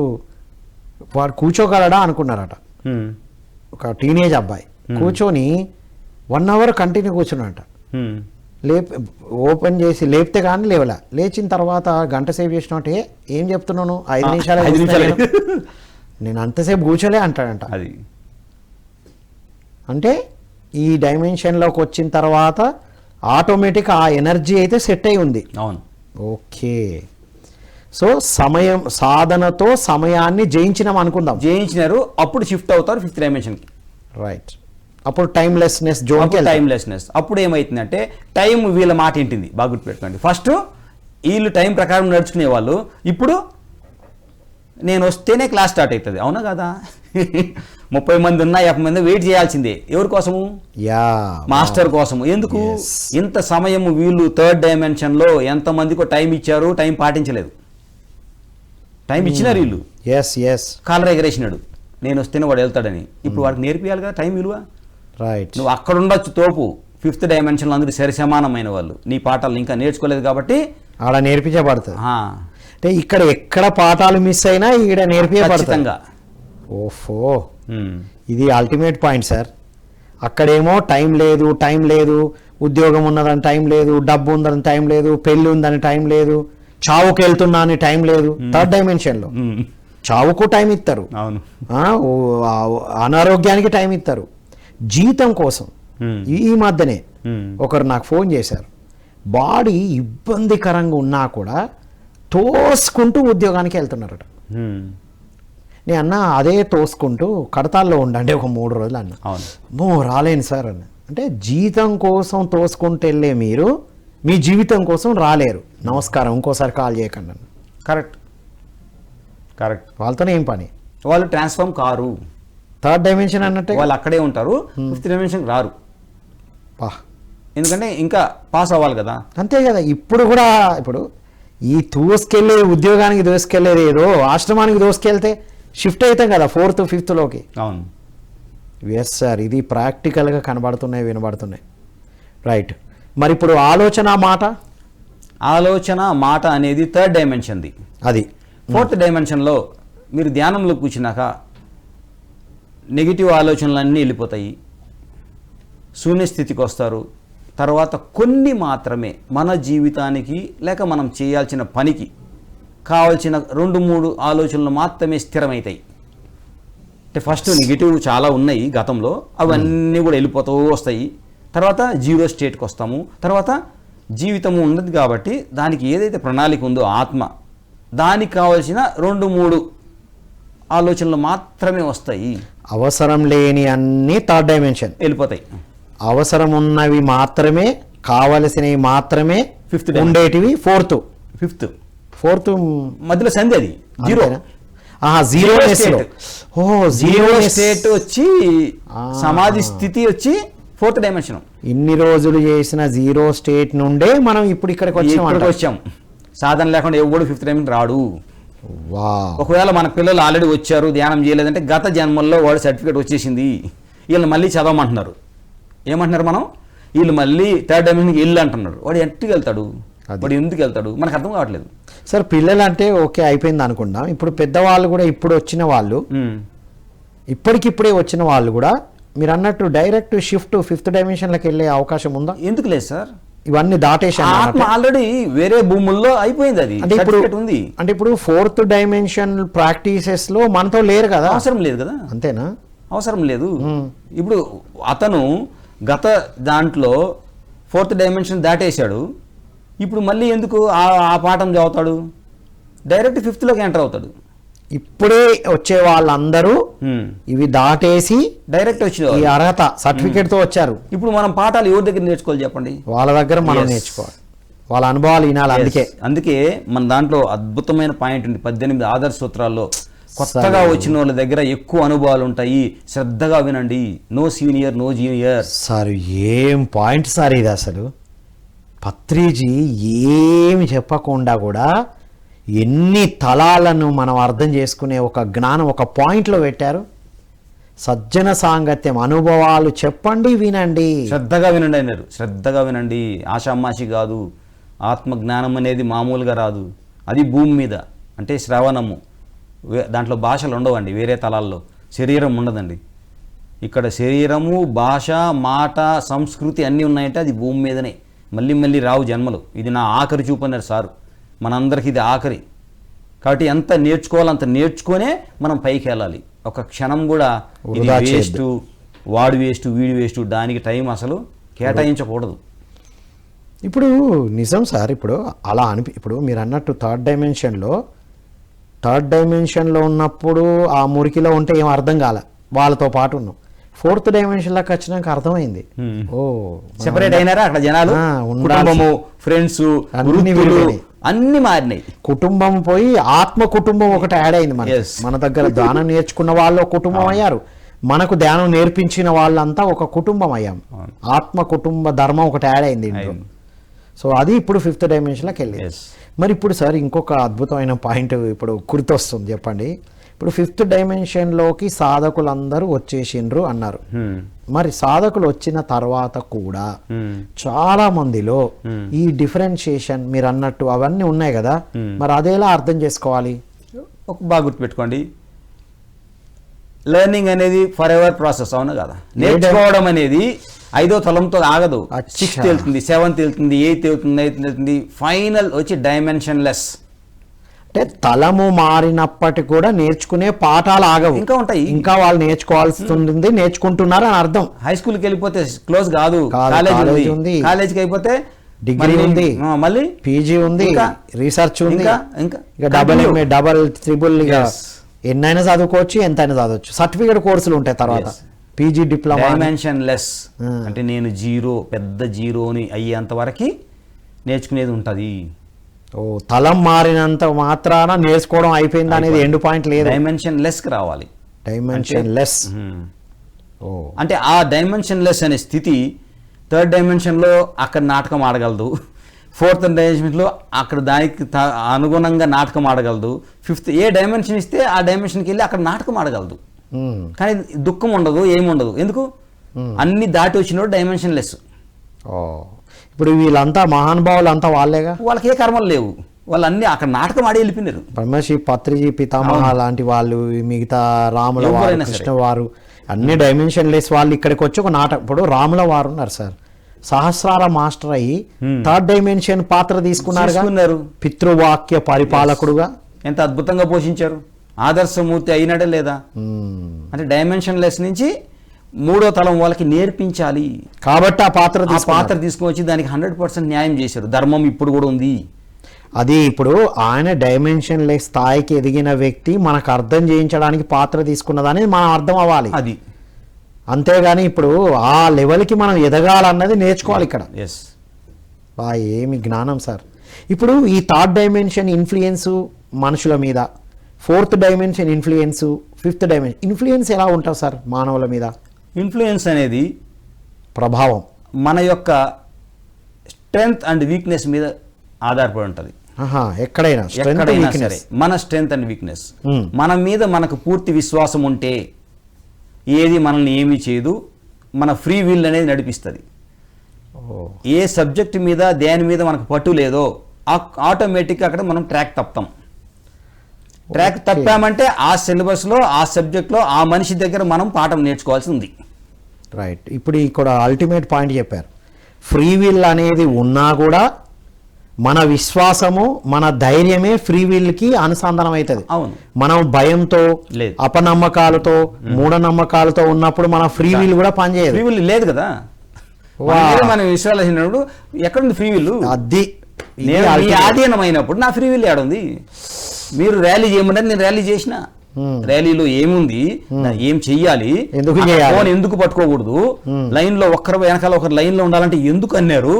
వాడు కూర్చోగలడా అనుకున్నారట. ఒక టీనేజ్ అబ్బాయి కూర్చొని 1 hour కంటిన్యూ కూర్చున్నాడట. ఓపెన్ చేసి లేపితే కానీ లేవలా, లేచిన తర్వాత గంట సేపు చేసినట్టే ఏం చెప్తున్నాను 5 నిమిషాలు నేను అంతసేపు కూర్చోలే అంటాడంట. అది అంటే ఈ డైమెన్షన్లోకి వచ్చిన తర్వాత ఆటోమేటిక్ ఆ ఎనర్జీ అయితే సెట్ అయి ఉంది. అవును. ఓకే. సో సమయం సాధనతో సమయాన్ని జయించినాం అనుకుందాం. జయించినారు, అప్పుడు షిఫ్ట్ అవుతారు 5th డైమెన్షన్కి. రైట్. అప్పుడు టైమ్లెస్నెస్ టైమ్లెస్నెస్. అప్పుడు ఏమవుతుందంటే టైం వీళ్ళ మాట ఏంటింది బాగా గుర్తుపెట్టుకోండి. ఫస్ట్ వీళ్ళు టైం ప్రకారం నడుచుకునే వాళ్ళు, ఇప్పుడు నేను వస్తేనే క్లాస్ స్టార్ట్ అవుతుంది. అవునా కదా, 30 మంది ఉన్నా 50 మంది వెయిట్ చేయాల్సిందే. ఎవరి కోసము, మాస్టర్ కోసము. ఎందుకు ఇంత సమయం వీళ్ళు 3rd డైమెన్షన్లో ఎంతమందికో టైం ఇచ్చారు, టైం పాటించలేదు. టైం ఇచ్చినారు వీళ్ళు, కాలర్ ఎగరేసినాడు, నేను వస్తేనే వాడు వెళ్తాడని. ఇప్పుడు వాడికి నేర్పియాలి కదా టైం విలువ. రైట్. నువ్వు అక్కడ ఉండొచ్చు తోపు, 5th డైమెన్షన్లో అందరూ సరి సమానమైన వాళ్ళు, నీ పాఠాలు ఇంకా నేర్చుకోలేదు కాబట్టి ఆడ నేర్పించబడుతుంది. ఆ, అంటే ఇక్కడ ఎక్కడ పాఠాలు మిస్ అయినా ఈడ నేర్పించబడుతుంది. ఖచ్చితంగా. ఓఫో, ఇది అల్టిమేట్ పాయింట్ సార్. అక్కడేమో టైం లేదు, ఉద్యోగం ఉన్నదని టైం లేదు, డబ్బు ఉందని టైం లేదు, పెళ్ళి ఉందని టైం లేదు, చావుకు వెళ్తున్నా అని టైం లేదు. థర్డ్ డైమెన్షన్లో చావుకు టైం ఇస్తారు, అవును, అనారోగ్యానికి టైం ఇస్తారు, జీతం కోసం. ఈ మధ్యనే ఒకరు నాకు ఫోన్ చేశారు, బాడీ ఇబ్బందికరంగా ఉన్నా కూడా తోసుకుంటూ ఉద్యోగానికి వెళ్తున్నారట. నేను అన్న అదే తోసుకుంటూ కడతాల్లో ఉండండి ఒక 3 రోజులు అన్న. రాలేను సార్ అన్న. అంటే జీతం కోసం తోసుకుంటూ వెళ్ళే మీరు మీ జీవితం కోసం రాలేరు. నమస్కారం, ఇంకోసారి కాల్ చేయకండి అన్న. కరెక్ట్. వాళ్ళతోనే ఏం పని, వాళ్ళు ట్రాన్స్ఫార్మ్ కారు. థర్డ్ డైమెన్షన్ అన్నట్టే వాళ్ళు అక్కడే ఉంటారు, 5th డైమెన్షన్ రారు. ఎందుకంటే ఇంకా పాస్ అవ్వాలి కదా. అంతే కదా. ఇప్పుడు కూడా ఇప్పుడు ఈ తోసుకెళ్ళే ఉద్యోగానికి దోసుకెళ్ళేది ఏదో ఆశ్రమానికి దోసుకెళ్తే షిఫ్ట్ అవుతాం కదా 4th 5thలోకి. అవును. ఎస్ సార్, ఇది ప్రాక్టికల్గా కనబడుతున్నాయి, వినబడుతున్నాయి. రైట్. మరి ఇప్పుడు ఆలోచన మాట అనేది 3rd డైమెన్షన్ది. అది 4th డైమెన్షన్లో మీరు ధ్యానంలో కూర్చున్నాక నెగిటివ్ ఆలోచనలన్నీ వెళ్ళిపోతాయి, శూన్యస్థితికి వస్తారు. తర్వాత కొన్ని మాత్రమే మన జీవితానికి లేక మనం చేయాల్సిన పనికి కావాల్సిన 2-3 ఆలోచనలు మాత్రమే స్థిరమవుతాయి. అంటే ఫస్ట్ నెగిటివ్ చాలా ఉన్నాయి గతంలో, అవన్నీ కూడా వెళ్ళిపోతూ వస్తాయి. తర్వాత 0 స్టేట్కి వస్తాము. తర్వాత జీవితము ఉన్నది కాబట్టి దానికి ఏదైతే ప్రణాళిక ఉందో ఆత్మ, దానికి కావాల్సిన 2-3 ఆలోచనలు మాత్రమే వస్తాయి. అవసరం లేని అన్ని థర్డ్ డైమెన్షన్ వెళ్ళిపోతాయి. అవసరం ఉన్నవి మాత్రమే, కావలసినవి మాత్రమే 5th ఉండేటివి 4th మధ్యలో సంధి, అది 0. జీరో స్టేట్ వచ్చి సమాధి స్థితి వచ్చి 4th డైమెన్షన్. ఇన్ని రోజులు చేసిన 0 స్టేట్ నుండే మనం ఇప్పుడు ఇక్కడికి వచ్చాం. సాధన లేకుండా ఎవడు 5th డైమెన్షన్ రాడు. వావ్. ఒకవేళ మన పిల్లలు ఆల్రెడీ వచ్చారు, ధ్యానం చేయలేదంటే గత జన్మల్లో వాడు సర్టిఫికేట్ వచ్చేసింది, వీళ్ళని మళ్ళీ చదవమంటున్నారు. ఏమంటున్నారు మనం, వీళ్ళు మళ్ళీ 3rd డైమెన్షన్కి వెళ్ళి అంటున్నారు. వాడు ఎట్టుకు వెళ్తాడు, వాడు ఎందుకు వెళ్తాడు, మనకు అర్థం కావట్లేదు సార్. పిల్లలు అంటే ఓకే అయిపోయింది అనుకుందాం. ఇప్పుడు పెద్దవాళ్ళు కూడా ఇప్పుడు వచ్చిన వాళ్ళు, ఇప్పటికిప్పుడే వచ్చిన వాళ్ళు కూడా మీరు అన్నట్టు డైరెక్ట్ షిఫ్ట్ 5th డైమెన్షన్లోకి వెళ్ళే అవకాశం ఉందా? ఎందుకు లేదు సార్, ఇవన్నీ దాటేశాను. ఆత్మ ఆల్రెడీ వేరే భూముల్లో అయిపోయింది, అది అంటే ఇప్పుడు ఉంది. అంటే ఇప్పుడు 4th డైమెన్షన్ ప్రాక్టీసెస్ లో మనతో లేరు కదా, అవసరం లేదు కదా. అంతేనా? అవసరం లేదు. ఇప్పుడు అతను గత దాంట్లో 4th డైమెన్షన్ దాటేశాడు, ఇప్పుడు మళ్ళీ ఎందుకు ఆ పాఠం చదువుతాడు? డైరెక్ట్ 5thలోకి ఎంటర్ అవుతాడు. ఇప్పుడే వచ్చే వాళ్ళందరూ ఇవి దాటేసి డైరెక్ట్ వచ్చి ఈ అర్హత సర్టిఫికేట్ తో వచ్చారు. ఇప్పుడు మనం పాఠాలు ఎవరి దగ్గర నేర్చుకోవాలి చెప్పండి? వాళ్ళ దగ్గర మనం నేర్చుకోవాలి, వాళ్ళ అనుభవాలు వినాలి. అందుకే మన దాంట్లో అద్భుతమైన పాయింట్ ఉంది, 18 ఆదర్శ సూత్రాల్లో. కొత్తగా వచ్చిన వాళ్ళ దగ్గర ఎక్కువ అనుభవాలు ఉంటాయి, శ్రద్ధగా వినండి. No senior no junior. Sir ఏం పాయింట్ సార్ ఇది. అసలు పత్రిజీ ఏమి చెప్పకుండా కూడా ఎన్ని తలాలను మనం అర్థం చేసుకునే ఒక జ్ఞానం ఒక పాయింట్లో పెట్టారు. సజ్జన సాంగత్యం, అనుభవాలు చెప్పండి, వినండి, శ్రద్ధగా వినండి అన్నారు. శ్రద్ధగా వినండి, ఆషామాషి కాదు. ఆత్మజ్ఞానం అనేది మామూలుగా రాదు, అది భూమి మీద అంటే శ్రవణము. దాంట్లో భాషలు ఉండవండి, వేరే తలాల్లో శరీరం ఉండదండి. ఇక్కడ శరీరము, భాష, మాట, సంస్కృతి అన్నీ ఉన్నాయంటే అది భూమి మీదనే. మళ్ళీ మళ్ళీ రావు జన్మలు. ఇది నా ఆఖరి చూపు అన్నారు సారు. మనందరికీ ఇది ఆఖరి. కాబట్టి ఎంత నేర్చుకోవాలో అంత నేర్చుకొనే మనం పైకి వెళ్ళాలి. ఒక క్షణం కూడా ఇది వేస్ట్, వాడు వేస్ట్, వీడి వేస్ట్, దానికి టైం అసలు కేటాయించకూడదు. ఇప్పుడు నిజం సార్. ఇప్పుడు అలా ఇప్పుడు మీరు అన్నట్టు థర్డ్ డైమెన్షన్లో ఉన్నప్పుడు ఆ మురికిలో ఉంటే ఏం అర్థం కాలే, వాళ్ళతో పాటు ఉన్నాం. 4th డైమెన్షన్లోకి వచ్చినాక అర్థమైంది, ఓ సెపరేట్ అయినారా అక్కడ జనాలు, కుటుంబము, ఫ్రెండ్స్, అన్ని మారినాయి. కుటుంబం పోయి ఆత్మ కుటుంబం ఒకటి యాడ్ అయింది. మన దగ్గర ధ్యానం నేర్చుకున్న వాళ్ళు ఒక కుటుంబం అయ్యారు, మనకు ధ్యానం నేర్పించిన వాళ్ళంతా ఒక కుటుంబం అయ్యాం. ఆత్మ కుటుంబ ధర్మం ఒకటి యాడ్ అయింది ఇంట్లో. సో అది ఇప్పుడు 5th డైమెన్షన్లోకి వెళ్ళి. మరి ఇప్పుడు సార్ ఇంకొక అద్భుతమైన పాయింట్ ఇప్పుడు గుర్తొస్తుంది, చెప్పండి. ఇప్పుడు 5th డైమెన్షన్లోకి సాధకులందరూ వచ్చేసిండ్రు అన్నారు. మరి సాధకులు వచ్చిన తర్వాత కూడా చాలా మందిలో ఈ డిఫరెన్షియేషన్ మీరు అన్నట్టు అవన్నీ ఉన్నాయి కదా, మరి అదేలా అర్థం చేసుకోవాలి? బాగా గుర్తుపెట్టుకోండి, లెర్నింగ్ అనేది ఫర్ ఎవర్ ప్రాసెస్, అవును కదా. నేర్చుకోవడం అనేది 5వ తలంతో ఆగదు. 6th వెళ్తుంది, 7th వెళ్తుంది, 8th వెళ్తుంది, 9th వెళ్తుంది, ఫైనల్ వచ్చి డైమెన్షన్లెస్. అంటే తలము మారినప్పటికీ కూడా నేర్చుకునే పాఠాలు ఆగవు, ఇంకా ఉంటాయి, ఇంకా వాళ్ళు నేర్చుకోవాల్సింది నేర్చుకుంటున్నారు అని అర్థం. హై స్కూల్కి వెళ్ళిపోతే క్లోజ్ కాదు, కాలేజ్ ఉంది, కాలేజ్కి అయిపోతే డిగ్రీ ఉంది, మళ్ళీ పీజీ ఉంది, రీసెర్చ్ ఉంది, ఇంకా డబల్ త్రిబుల్, ఇక ఎన్నైనా చదువుకోవచ్చు, ఎంతైనా చదవచ్చు, సర్టిఫికేట్ కోర్సులు ఉంటాయి తర్వాత, పీజీ డిప్లొమా. డైమెన్షన్ లెస్ అంటే నేను జీరో, పెద్ద జీరోని అయ్యేంత వరకు నేర్చుకునేది ఉంటుంది. ఓ, తలం మారినంత మాత్రాన నేర్చుకోవడం అయిపోయింది అనేది ఎండ్ పాయింట్ లేదు. డైమెన్షన్ లెస్ కి రావాలి. Dimension less. ఓ, అంటే ఆ డైమెన్షన్ లెస్ అనే స్థితి 3rd డైమెన్షన్లో అక్కడ నాటకం ఆడగలదు, 4th డైమెన్షన్లో అక్కడ దానికి అనుగుణంగా నాటకం ఆడగలదు, 5th ఏ డైమెన్షన్ ఇస్తే ఆ డైమెన్షన్కి వెళ్ళి అక్కడ నాటకం ఆడగలదు. కానీ దుఃఖం ఉండదు, ఏముండదు. ఎందుకు? అన్ని దాటి వచ్చినోడు డైమెన్షన్ లెస్. ఓ, ఇప్పుడు వీళ్ళంతా మహానుభావులు అంతా వాళ్ళేగా, వాళ్ళకి ఏ కర్మలు లేవు, వాళ్ళు అన్ని అక్కడ నాటకం ఆడి వెళ్ళిపోయినారు. బ్రహ్మర్షి పత్రిజీ పితామహ లాంటి వాళ్ళు, మిగతా రాముల వారు, కృష్ణ వారు, అన్ని డైమెన్షన్ లెస్ వాళ్ళు ఇక్కడికి వచ్చి ఒక నాటకం. ఇప్పుడు రాముల వారు ఉన్నారు సార్, సహస్రార మాస్టర్ అయ్యి 3rd డైమెన్షన్ పాత్ర తీసుకున్నారు, పితృవాక్య పరిపాలకుడుగా ఎంత అద్భుతంగా పోషించారు. ఆదర్శమూర్తి అయినడే లేదా? అంటే డైమెన్షన్ లెస్ నుంచి 3వ తలం వాళ్ళకి నేర్పించాలి కాబట్టి ఆ పాత్ర తీసుకువచ్చి దానికి 100% న్యాయం చేశారు. ధర్మం ఇప్పుడు కూడా ఉంది. అది ఇప్పుడు ఆయన డైమెన్షన్ లెస్ స్థాయికి ఎదిగిన వ్యక్తి మనకు అర్థం చేయించడానికి పాత్ర తీసుకున్నదని మనం అర్థం అవ్వాలి. అది అంతేగాని ఇప్పుడు ఆ లెవెల్కి మనం ఎదగాలన్నది నేర్చుకోవాలి ఇక్కడ. ఏమి జ్ఞానం సార్. ఇప్పుడు ఈ 3rd డైమెన్షన్ ఇన్ఫ్లుయెన్స్ మనుషుల మీద, 4th dimension influence, 5th dimension influence ఎలా ఉంటుంది సార్ మానవుల మీద? ఇన్ఫ్లుయెన్స్ అనేది ప్రభావం మన యొక్క స్ట్రెంగ్త్ అండ్ వీక్నెస్ మీద ఆధారపడి ఉంటుంది. ఎక్కడైనా సరే మన స్ట్రెంగ్త్ అండ్ వీక్నెస్, మన మీద మనకు పూర్తి విశ్వాసం ఉంటే ఏది మనల్ని ఏమీ చేయదు, మన ఫ్రీ విల్ అనేది నడిపిస్తుంది. ఏ సబ్జెక్ట్ మీద దేని మీద మనకు పట్టు లేదో ఆటోమేటిక్గా అక్కడ మనం ట్రాక్ తప్పుతాం. ట్రాక్ తప్పామంటే ఆ సిలబస్లో, ఆ సబ్జెక్ట్లో, ఆ మనిషి దగ్గర మనం పాఠం నేర్చుకోవాల్సి ఉంది. రైట్. ఇప్పుడు ఇక్కడ అల్టిమేట్ పాయింట్ చెప్పారు. ఫ్రీ విల్ అనేది ఉన్నా కూడా మన విశ్వాసము, మన ధైర్యమే ఫ్రీ విల్కి అనుసంధానం అవుతుంది. అవును. మనం భయంతో, అపనమ్మకాలతో, మూఢనమ్మకాలతో ఉన్నప్పుడు మన ఫ్రీ విల్ కూడా పనిచేయదు. ఫ్రీ విల్ లేదు కదా, మనం విశ్వాసినప్పుడు ఎక్కడుంది ఫ్రీ విల్? అది ఆధీనమైనప్పుడు నా ఫ్రీ విల్ ఏడుంది? మీరు ర్యాలీ చేయమంటే నేను ర్యాలీ చేసిన, ర్యాలీలో ఏముంది, ఏం చెయ్యాలి, ఫోన్ ఎందుకు పట్టుకోకూడదు, లైన్ లో ఒక్కరు వెనకాల ఒకరు లైన్ లో ఉండాలంటే ఎందుకు అన్నారు,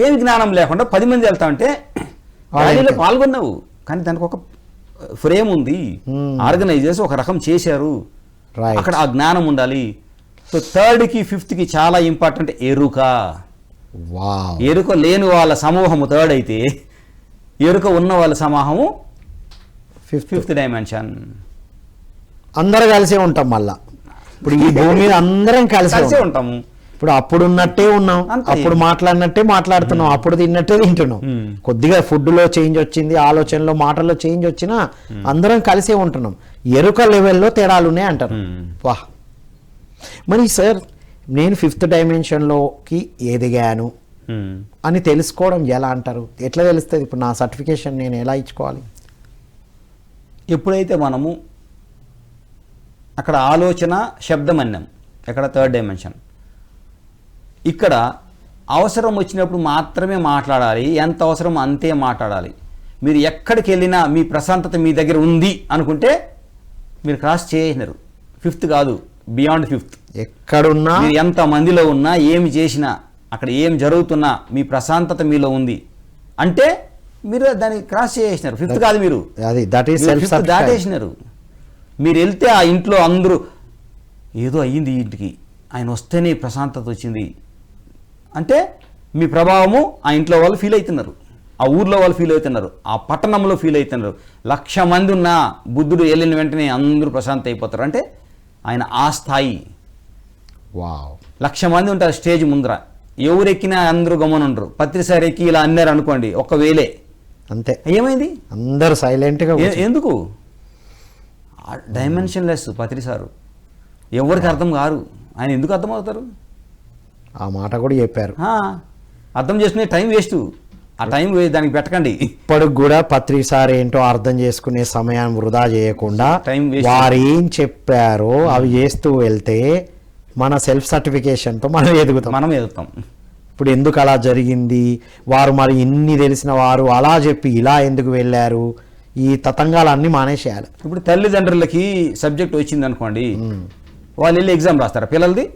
ఏమి జ్ఞానం లేకుండా 10 మంది వెళ్తా ఉంటే ర్యాలీలో పాల్గొన్నావు, కానీ దానికి ఒక ఫ్రేమ్ ఉంది, ఆర్గనైజర్స్ ఒక రకం చేశారు, అక్కడ ఆ జ్ఞానం ఉండాలి. సో 3rd కి 5th కి చాలా ఇంపార్టెంట్ ఎరుక. ఎరుక లేని వాళ్ళ సమూహము 3rd అయితే, ఎరుక ఉన్న వాళ్ళ సమూహము 5th డైమెన్షన్. అందరూ కలిసే ఉంటాం. మళ్ళా ఇప్పుడు ఈ భూమి మీద అందరం కలిసే ఉంటాము. ఇప్పుడు అప్పుడు ఉన్నట్టే ఉన్నాం, అప్పుడు మాట్లాడినట్టే మాట్లాడుతున్నాం, అప్పుడు తిన్నట్టే తింటున్నాం. కొద్దిగా ఫుడ్లో చేంజ్ వచ్చింది, ఆలోచనలో, మాటల్లో చేంజ్ వచ్చినా అందరం కలిసే ఉంటున్నాం. ఎరుక లెవెల్లో తేడాలు ఉన్నాయి అంటారు. వా, మరి సార్ నేను 5th డైమెన్షన్లోకి ఎదిగాను అని తెలుసుకోవడం ఎలా అంటారు? ఎట్లా తెలుస్తుంది? ఇప్పుడు నా సర్టిఫికేషన్ నేను ఎలా ఇచ్చుకోవాలి? ఎప్పుడైతే మనము అక్కడ ఆలోచన, శబ్దం అన్నాం, ఎక్కడ 3rd డైమెన్షన్, ఇక్కడ అవసరం వచ్చినప్పుడు మాత్రమే మాట్లాడాలి, ఎంత అవసరం అంతే మాట్లాడాలి. మీరు ఎక్కడికి వెళ్ళినా మీ ప్రశాంతత మీ దగ్గర ఉంది అనుకుంటే మీరు క్రాస్ చేసినారు. 5th కాదు, బియాండ్ 5th. ఎక్కడున్నా, మీరు ఎంత మందిలో ఉన్నా, ఏమి చేసినా, అక్కడ ఏం జరుగుతున్నా మీ ప్రశాంతత మీలో ఉంది అంటే మీరు దాన్ని క్రాస్ చేసినారు. 5th కాదు, మీరు దాటేసినారు. మీరు వెళ్తే ఆ ఇంట్లో అందరూ ఏదో అయ్యింది, ఇంటికి ఆయన వస్తేనే ప్రశాంతత వచ్చింది అంటే మీ ప్రభావము ఆ ఇంట్లో వాళ్ళు ఫీల్ అవుతున్నారు. ఆ ఊర్లో వాళ్ళు ఫీల్ అవుతున్నారు, ఆ పట్టణంలో ఫీల్ అవుతున్నారు. 1,00,000 మంది ఉన్నా బుద్ధుడు వెళ్ళిన వెంటనే అందరూ ప్రశాంత అయిపోతారు. అంటే ఆయన ఆ స్థాయి. వావ్. 1,00,000 మంది ఉంటారు స్టేజ్ ముందర, ఎవరెక్కినా అందరూ గమనుండరు. పత్రిసారి ఎక్కి ఇలా అన్నారు అనుకోండి, ఒక్క వేలే, అంతే, ఏమైంది? అందరు సైలెంట్గా ఎందుకు? డైమెన్షన్లెస్ పత్రిసారు, ఎవరికి అర్థం కారు. ఆయన ఎందుకు అర్థమవుతారు? ఆ మాట కూడా చెప్పారు. అర్థం చేసుకునే టైం వేస్ట్, ఆ టైం దానికి పెట్టకండి. ఇప్పటికి కూడా పత్రిసారి ఏంటో అర్థం చేసుకునే సమయాన్ని వృధా చేయకుండా టైం వేస్ట్. వారు ఏం చెప్పారో అవి చేస్తూ వెళ్తే మన సెల్ఫ్ సర్టిఫికేషన్తో మనం ఎదుగుతాం. మనం ఎదుగుతాం. ఇప్పుడు ఎందుకు అలా జరిగింది, వారు మరి ఇన్ని తెలిసిన వారు అలా చెప్పి ఇలా ఎందుకు వెళ్ళారు, ఈ తతంగాలన్నీ మానేసేయాలి. ఇప్పుడు తల్లిదండ్రులకి సబ్జెక్ట్ వచ్చింది అనుకోండి, వాళ్ళు వెళ్ళి ఎగ్జామ్ రాస్తారా పిల్లలది?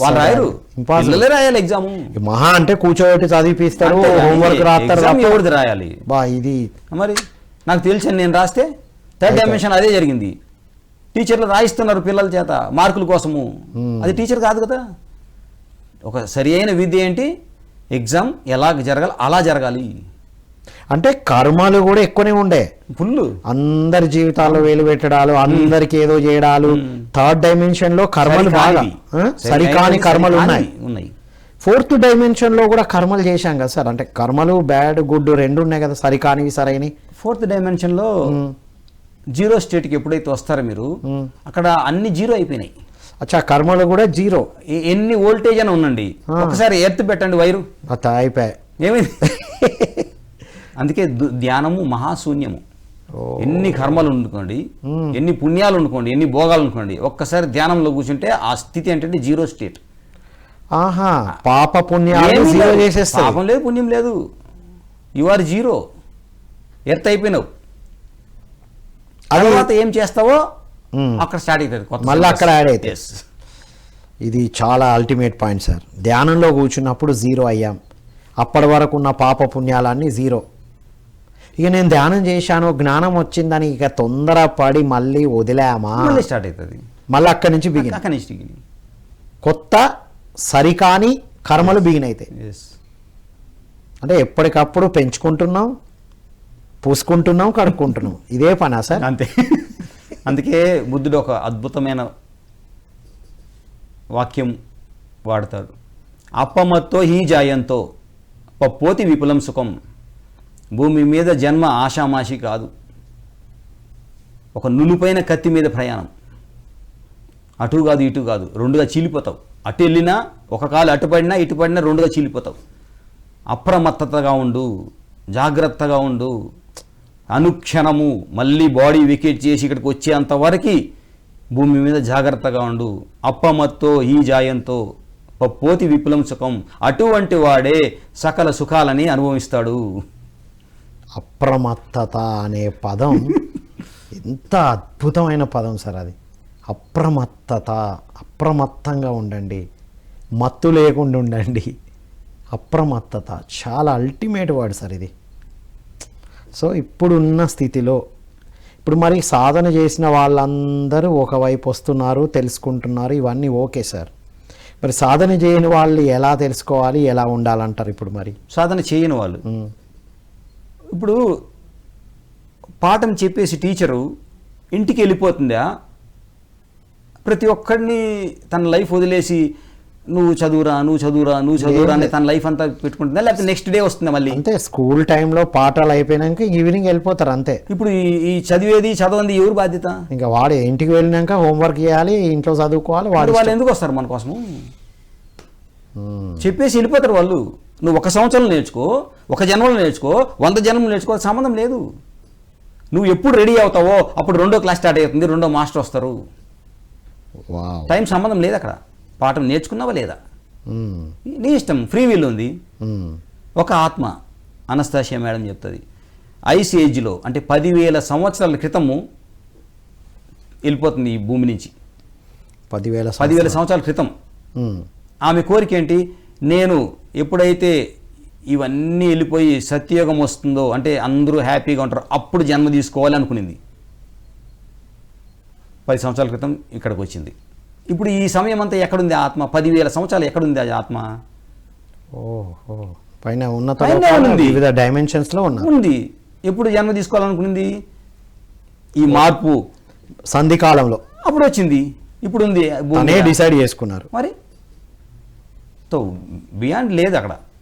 వాళ్ళు రాయరు, పిల్లలే రాయాలి ఎగ్జామ్. మహా అంటే కూర్చోబెట్టి చదివిపిస్తారు, హోంవర్క్ రాస్తారు. ఎవరిది రాయాలి బా ఇది మరి నాకు తెలిసి నేను రాస్తే థర్డ్ డైమెన్షన్ అదే జరిగింది. టీచర్లు రాయిస్తున్నారు పిల్లల చేత మార్కుల కోసము, అది టీచర్ కాదు కదా. ఒక సరి అయిన విద్య ఏంటి, ఎగ్జామ్ ఎలా జరగాలి అలా జరగాలి. అంటే కర్మలు కూడా ఎక్కువనే ఉండే, ఫుల్ అందరి జీవితాల్లో వేలు పెట్టడాలు, అందరికి ఏదో చేయడాలు. థర్డ్ డైమెన్షన్ లో కర్మలు బాగా సరికాని కర్మలు ఉన్నాయి. ఫోర్త్ డైమెన్షన్ లో కూడా కర్మలు చేశాం కదా సార్, అంటే కర్మలు బ్యాడ్ గుడ్ రెండు ఉన్నాయి కదా, సరికానివి సరైనవి. ఫోర్త్ డైమెన్షన్ లో జీరో స్టేట్కి ఎప్పుడైతే వస్తారో మీరు, అక్కడ అన్ని జీరో అయిపోయినాయి. అచ్చా, కర్మలు కూడా జీరో. ఎన్ని వోల్టేజ్ అని ఉండండి, ఒకసారి ఎర్త్ పెట్టండి వైరు, అయిపోయాయి. ఏమైంది? అందుకే ధ్యానము మహాశూన్యము. ఎన్ని కర్మలు ఉండుకోండి, ఎన్ని పుణ్యాలు ఉండుకోండి, ఎన్ని భోగాలు ఉండుకోండి, ఒక్కసారి ధ్యానంలో కూర్చుంటే ఆ స్థితి ఏంటంటే జీరో స్టేట్. ఆహా, పాప పుణ్యాలు జీరో చేసేస్తాయి. పాపం లేదు, పుణ్యం లేదు, యు ఆర్ జీరో, ఎర్త్ అయిపోయినావు. తర్వాత ఏం చేస్తావో అక్కడ స్టార్ట్ అవుతుంది, మళ్ళీ అక్కడ యాడ్ అవుతుంది. ఇది చాలా అల్టిమేట్ పాయింట్ సార్. ధ్యానంలో కూర్చున్నప్పుడు జీరో అయ్యాం, అప్పటి వరకు ఉన్న పాప పుణ్యాలన్నీ జీరో. ఇక నేను ధ్యానం చేశాను, జ్ఞానం వచ్చిందని ఇక తొందరపడి మళ్ళీ వదిలామా, మళ్ళీ స్టార్ట్ అవుతుంది, మళ్ళీ అక్కడి నుంచి బిగిన్. కొత్త సరికాని కర్మలు బిగిన్ అవుతాయి. అంటే ఎప్పటికప్పుడు పెంచుకుంటున్నాం, పూసుకుంటున్నాం, కడుక్కుంటున్నాం, ఇదే పనా సార్? అంతే. అందుకే బుద్ధుడు ఒక అద్భుతమైన వాక్యం వాడతాడు, అప్పమత్తో హీ జాయంతో పప్పోతి విపులం సుఖం. భూమి మీద జన్మ ఆషామాషి కాదు, ఒక నులుపైన కత్తి మీద ప్రయాణం. అటు కాదు ఇటు కాదు, రెండుగా చీలిపోతావు. అటు వెళ్ళినా ఒక కాలు అటు పడినా ఇటు పడినా రెండుగా చీలిపోతావు. అప్రమత్తతగా ఉండు, జాగ్రత్తగా ఉండు, అనుక్షణము మళ్ళీ బాడీ వికెట్ చేసి ఇక్కడికి వచ్చేంతవరకు భూమి మీద జాగ్రత్తగా ఉండు. అప్పమత్తో ఈ జాయంతో పప్పోతి విపులం సుఖం, అటువంటి వాడే సకల సుఖాలని అనుభవిస్తాడు. అప్రమత్తత అనే పదం ఎంత అద్భుతమైన పదం సార్ అది. అప్రమత్తత, అప్రమత్తంగా ఉండండి, మత్తు లేకుండా ఉండండి. అప్రమత్తత చాలా అల్టిమేట్ వర్డ్ సార్ ఇది. సో ఇప్పుడున్న స్థితిలో ఇప్పుడు మరి సాధన చేసిన వాళ్ళందరూ ఒకవైపు వస్తున్నారు, తెలుసుకుంటున్నారు, ఇవన్నీ ఓకే సార్. మరి సాధన చేయని వాళ్ళు ఎలా తెలుసుకోవాలి, ఎలా ఉండాలంటారు? ఇప్పుడు మరి సాధన చేయని వాళ్ళు ఇప్పుడు పాఠం చెప్పేసి టీచరు ఇంటికి వెళ్ళిపోతుందా, ప్రతి ఒక్కడిని తన లైఫ్ వదిలేసి నువ్వు చదువురా నువ్వు చదువురా నువ్వు చదువురా అని తన లైఫ్ అంతా పెట్టుకుంటుందా, లేకపోతే నెక్స్ట్ డే వస్తుందా మళ్ళీ? అంతే, స్కూల్ టైంలో పాఠాలు అయిపోయినాక ఈవినింగ్ వెళ్ళిపోతారు అంతే. ఇప్పుడు ఈ చదివేది చదవంది ఎవరు బాధ్యత? ఇంకా వాడు ఇంటికి వెళ్ళినాక హోంవర్క్ చేయాలి, ఇంట్లో చదువుకోవాలి. వాళ్ళు ఎందుకు వస్తారు మన కోసము? చెప్పేసి వెళ్ళిపోతారు వాళ్ళు. నువ్వు 1 సంవత్సరం నేర్చుకో, 1 జన్మలో నేర్చుకో, 100 జన్మలు నేర్చుకో, సంబంధం లేదు. నువ్వు ఎప్పుడు రెడీ అవుతావో అప్పుడు 2వ క్లాస్ స్టార్ట్ అవుతుంది, 2వ మాస్టర్ వస్తారు. టైం సంబంధం లేదు అక్కడ. పాఠం నేర్చుకున్నావా లేదా నీ ఇష్టం, ఫ్రీ విల్ ఉంది. ఒక ఆత్మ, అనస్తాషియా మేడం చెప్తుంది, ఐస్ ఏజ్లో అంటే 10,000 సంవత్సరాల క్రితము వెళ్ళిపోతుంది ఈ భూమి నుంచి. 10,000 సంవత్సరాల క్రితం ఆమె కోరిక ఏంటి? నేను ఎప్పుడైతే ఇవన్నీ వెళ్ళిపోయి సత్యయుగం వస్తుందో, అంటే అందరూ హ్యాపీగా ఉంటారు, అప్పుడు జన్మ తీసుకోవాలి అనుకునింది. 10 సంవత్సరాల క్రితం ఇక్కడికి వచ్చింది. ఇప్పుడు ఈ సమయం అంతా ఎక్కడుంది ఆత్మ? 10,000 సంవత్సరాలు ఎక్కడుంది అది ఆత్మ? పైన ఉన్నత పైన లోకాలు ఉంది. వివిధ డైమెన్షన్స్ లో ఉన్నారు. ఉంది. ఎప్పుడు జన్మ తీసుకోవాలనుకుంది ఈ మార్పు సంధి కాలంలో అప్పుడు వచ్చింది, ఇప్పుడు ఉంది భూమి అనే మీద. డిసైడ్ చేసుకున్నారు. మరి తో బియాండ్ లేదు,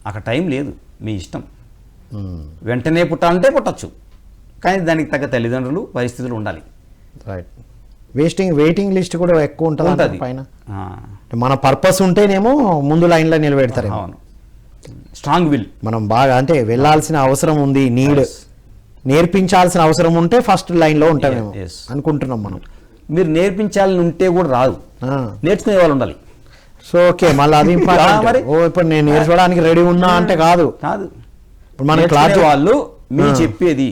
అక్కడ టైం లేదు, మీ ఇష్టం. వెంటనే పుట్టాలంటే పుట్టచ్చు, కానీ దానికి తగ్గ తల్లిదండ్రులు పరిస్థితులు ఉండాలి. రైట్. వెయిటింగ్ లిస్ట్ కూడా ఎక్కువ ఉంటుంది ఉంటుంది. పైన. ఆ, మన పర్పస్ ఉంటేనేమో ముందు లైన్లో నిలబెడతారు. అవును, స్ట్రాంగ్ విల్. మనం బాగా అంటే వెళ్ళాల్సిన అవసరం ఉంది, నీడ్ Yes. నేర్పించాల్సిన అవసరం ఉంటే ఫస్ట్ లైన్లో ఉంటామేమో Yes. అనుకుంటున్నాం మనం. మీరు నేర్పించాలని ఉంటే కూడా రాదు, నేర్చుకునే వాళ్ళు ఉండాలి. సో ఓకే, మళ్ళీ అది important. మరి? ఓ ఇప్పుడు నేను నేర్చుకోవడానికి రెడీ ఉన్నా అంటే కాదు. ఇప్పుడు మన నేర్చుకునే క్లాస్ వాళ్ళు మీ చెప్పేది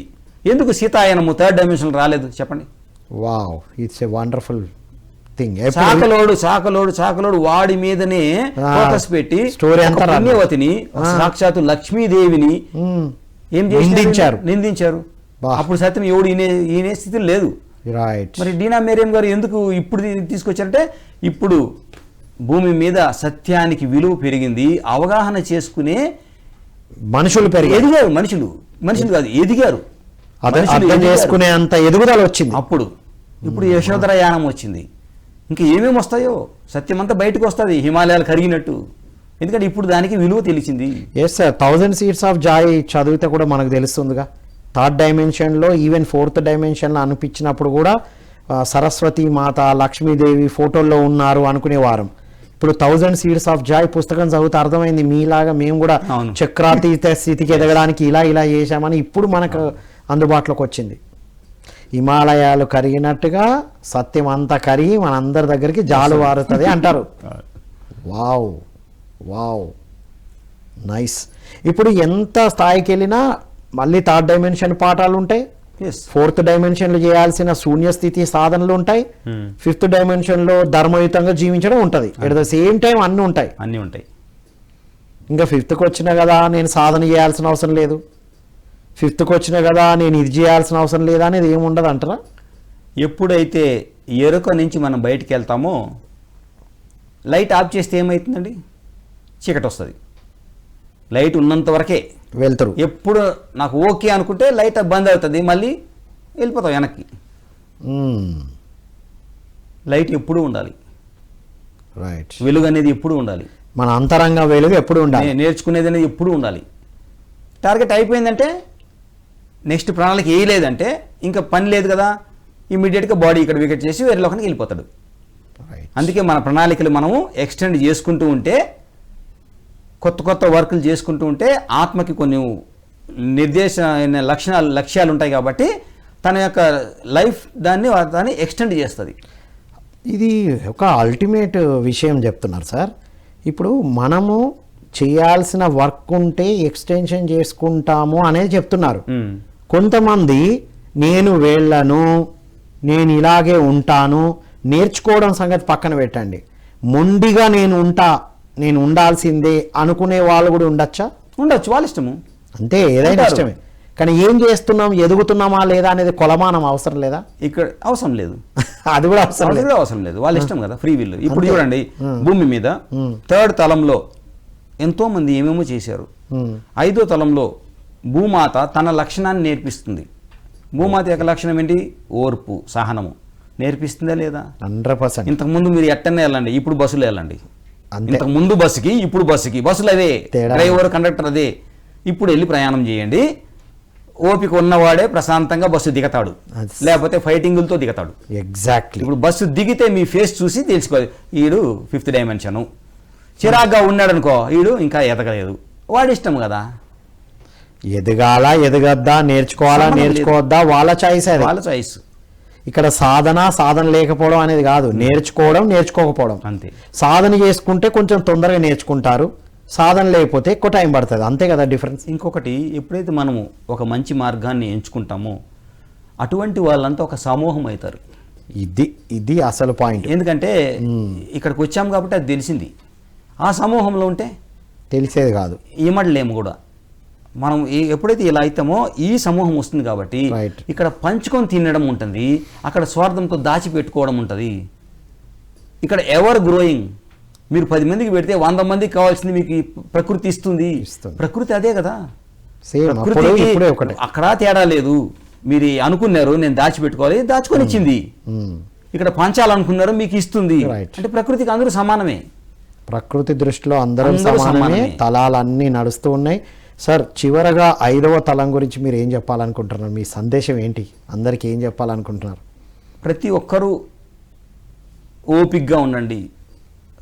ఎందుకు సీతాయనము థర్డ్ డైమెన్షన్ రాలేదు చెప్పండి. Wow, it's a wonderful thing. చాకలోడు వాడి మీదనే ఫోకస్ పెట్టి స్టోరీ అంతా ఒక పుణ్యవతిని సాక్షాత్తు లక్ష్మీదేవిని ఏం చేశారు? నిందించారు. బా. అప్పుడు సత్యం ఎవడు ఈయనే స్థితి లేదు. రైట్. మరి డీనా మేరియం గారు ఎందుకు ఇప్పుడు తీసుకొచ్చారంటే, ఇప్పుడు భూమి మీద సత్యానికి విలువ పెరిగింది, అవగాహన చేసుకునే మనుషులు పెరిగి ఎదిగారు. మనుషులు కాదు, ఎదిగారు. మనుషులు అర్థం ఎదిగారు. చేసుకునే అంత ఎదుగుదల వచ్చింది. ఇప్పుడు యశోధర యానం వచ్చింది. ఇంకా ఏమేమి వస్తాయో, సత్యం అంతా బయటకు వస్తుంది హిమాలయాలు కరిగినట్టు. ఎందుకంటే ఇప్పుడు దానికి విలువ తెలిసింది. Yes sir, 1000 Seeds of Joy చదివితే కూడా మనకు తెలుస్తుందిగా. థర్డ్ డైమెన్షన్లో ఈవెన్ ఫోర్త్ డైమెన్షన్లో అనిపించినప్పుడు కూడా సరస్వతి మాత లక్ష్మీదేవి ఫోటోల్లో ఉన్నారు అనుకునేవారం. ఇప్పుడు 1000 Seeds of Joy పుస్తకం చదివితే అర్థమైంది, మీలాగా మేము కూడా అవును. చక్రాతీత స్థితికి ఎదగడానికి ఇలా చేశామని ఇప్పుడు మనకు అందుబాటులోకి వచ్చింది. హిమాలయాలు కరిగినట్టుగా సత్యం అంతా కరిగి మనందరి దగ్గరికి జాలు వారుతుంది అంటారు. Wow nice. ఇప్పుడు ఎంత స్థాయికి వెళ్ళినా మళ్ళీ థర్డ్ డైమెన్షన్ పాఠాలు ఉంటాయి, ఫోర్త్ డైమెన్షన్లో చేయాల్సిన శూన్యస్థితి సాధనలు ఉంటాయి, ఫిఫ్త్ డైమెన్షన్లో ధర్మయుతంగా జీవించడం ఉంటుంది. ఎట్ ద సేమ్ టైం అన్నీ ఉంటాయి. ఇంకా ఫిఫ్త్కి వచ్చినా కదా నేను సాధన చేయాల్సిన అవసరం లేదు, ఫిఫ్త్కి వచ్చినా కదా నేను ఇది చేయాల్సిన అవసరం లేదా అనేది ఏముండదు అంటారా? ఎప్పుడైతే ఎరుక నుంచి మనం బయటికి వెళ్తామో, లైట్ ఆఫ్ చేస్తే ఏమవుతుందండి? చీకటి వస్తుంది. లైట్ ఉన్నంత వరకే వెళ్తారు. ఎప్పుడు నాకు ఓకే అనుకుంటే లైట్ బంద్ అవుతుంది, మళ్ళీ వెళ్ళిపోతాం వెనక్కి. లైట్ ఎప్పుడు ఉండాలి, రైట్. వెలుగు అనేది ఎప్పుడు ఉండాలి, మన అంతరంగ వెలుగు ఎప్పుడు ఉండాలి, నేర్చుకునేది అనేది ఎప్పుడు ఉండాలి. టార్గెట్ అయిపోయిందంటే, నెక్స్ట్ ప్రణాళిక వేయలేదంటే ఇంకా పని లేదు కదా, ఇమ్మీడియట్గా బాడీ ఇక్కడ వికెట్ చేసి వేరే లోకానికి వెళ్ళిపోతాడు. అందుకే మన ప్రణాళికలు మనము ఎక్స్టెండ్ చేసుకుంటూ ఉంటే, కొత్త వర్కులు చేసుకుంటూ ఉంటే ఆత్మకి కొన్ని లక్ష్యాలు ఉంటాయి కాబట్టి తన యొక్క లైఫ్ దాన్ని ఎక్స్టెండ్ చేస్తుంది. ఇది ఒక అల్టిమేట్ విషయం చెప్తున్నారు సార్. ఇప్పుడు మనము చేయాల్సిన వర్క్ ఉంటే ఎక్స్టెన్షన్ చేసుకుంటాము అనేది చెప్తున్నారు. కొంతమంది నేను వెళ్ళను, నేను ఇలాగే ఉంటాను, నేర్చుకోవడం సంగతి పక్కన పెట్టండి, మొండిగా నేను ఉండాల్సిందే అనుకునే వాళ్ళు కూడా ఉండొచ్చు, వాళ్ళ ఇష్టము. అంతే, ఏదైనా ఇష్టమే. కానీ ఏం చేస్తున్నాం, ఎదుగుతున్నామా లేదా అనేది కొలమానం అవసరం లేదా? ఇక్కడ అవసరం లేదు. అది కూడా అవసరం లేదు, వాళ్ళ ఇష్టం కదా, ఫ్రీ విల్. ఇప్పుడు చూడండి, భూమి మీద థర్డ్ తలంలో ఎంతో మంది ఏమేమో చేశారు. 5వ తలంలో భూమాత తన లక్షణాన్ని నేర్పిస్తుంది. భూమాత యొక్క లక్షణం ఏంటి? ఓర్పు, సహనము. నేర్పిస్తుందా లేదా? 100%. ఇంతకుముందు మీరు ఎట్టనే వెళ్ళండి, ఇప్పుడు బస్సులు వెళ్ళండి. ఇంతకు ముందు బస్సుకి ఇప్పుడు బస్సులు అవే, డ్రైవర్ కండక్టర్ అదే. ఇప్పుడు వెళ్ళి ప్రయాణం చేయండి, ఓపిక ఉన్నవాడే ప్రశాంతంగా బస్సు దిగతాడు, లేకపోతే ఫైటింగులతో దిగతాడు. ఎగ్జాక్ట్లీ. ఇప్పుడు బస్సు దిగితే మీ ఫేస్ చూసి తెలుసుకోవాలి, ఈడు 5th డైమెన్షను. చిరాగ్గా ఉన్నాడు అనుకో, ఈడు ఇంకా ఎదగలేదు, వాడి ఇష్టం కదా. ఎదగాలా ఎదగద్దా, నేర్చుకోవద్దా వాళ్ళ చాయిస్. ఇక్కడ సాధన లేకపోవడం అనేది కాదు, నేర్చుకోకపోవడం అంతే. సాధన చేసుకుంటే కొంచెం తొందరగా నేర్చుకుంటారు, సాధన లేకపోతే ఎక్కువ టైం పడుతుంది, అంతే కదా డిఫరెన్స్. ఇంకొకటి, ఎప్పుడైతే మనము ఒక మంచి మార్గాన్ని ఎంచుకుంటామో అటువంటి వాళ్ళంతా ఒక సమూహం అవుతారు. ఇది అసలు పాయింట్. ఎందుకంటే ఇక్కడికి వచ్చాం కాబట్టి అది తెలిసింది. ఆ సమూహంలో ఉంటే తెలిసేది కాదు, ఏమడలేము కూడా. మనం ఎప్పుడైతే ఇలా అవుతామో ఈ సమూహం వస్తుంది కాబట్టి ఇక్కడ పంచుకొని తినడం ఉంటుంది, అక్కడ స్వార్థంతో దాచిపెట్టుకోవడం ఉంటుంది. ఇక్కడ ఎవర్ గ్రోయింగ్, మీరు 10 మందికి పెడితే 100 మందికి కావాల్సింది మీకు ఈ ప్రకృతి ఇస్తుంది. ప్రకృతి అదే కదా, సేమ్ ప్రకృతికి ఇప్పుడే ఒకటే. అక్కడ తేడా లేదు. మీరు అనుకున్నారు నేను దాచిపెట్టుకోవాలి, దాచుకొని ఇచ్చింది. ఇక్కడ పంచాలనుకున్నారు, మీకు ఇస్తుంది. Right. అంటే ప్రకృతికి అందరూ సమానమే. ప్రకృతి దృష్టిలో అందరం అందరూ సమానమే, సమానమే. తలాలన్నీ నడుస్తూ ఉన్నాయి. సార్, చివరగా 5వ తలం గురించి మీరు ఏం చెప్పాలనుకుంటున్నారు? మీ సందేశం ఏంటి? అందరికీ ఏం చెప్పాలనుకుంటున్నారు? ప్రతి ఒక్కరూ ఓపికగా ఉండండి,